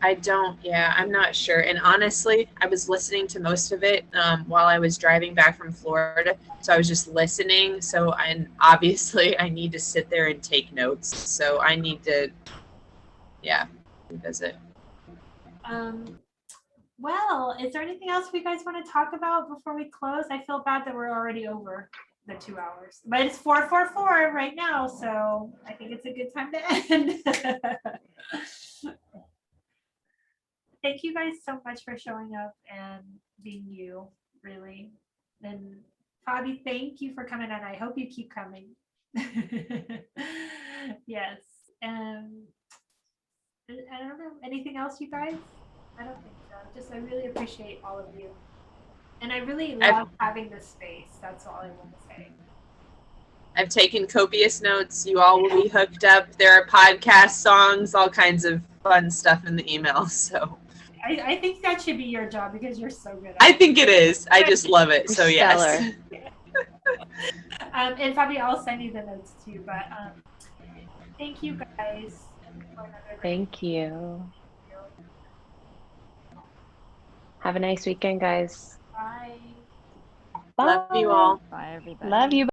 I don't, yeah, I'm not sure. And honestly, I was listening to most of it while I was driving back from Florida. So I was just listening. So, and obviously I need to sit there and take notes. So I need to, revisit. Well, is there anything else you guys want to talk about before we close? I feel bad that we're already over the 2 hours, but it's 4:44 right now, so I think it's a good time to end. Thank you guys so much for showing up and being you, really. And Fabi, thank you for coming, and I hope you keep coming. Yes. I don't know, anything else, you guys? I don't think so. I really appreciate all of you. And I really love having this space. That's all I want to say. I've taken copious notes. You all will be hooked up. There are podcast songs, all kinds of fun stuff in the email. So I think that should be your job because you're so good at it. I think it is. I just love it. So yes. And Fabi, I'll send you the notes too. But thank you guys. Thank you. Have a nice weekend, guys. Bye. Love you all. Bye, everybody. Love you.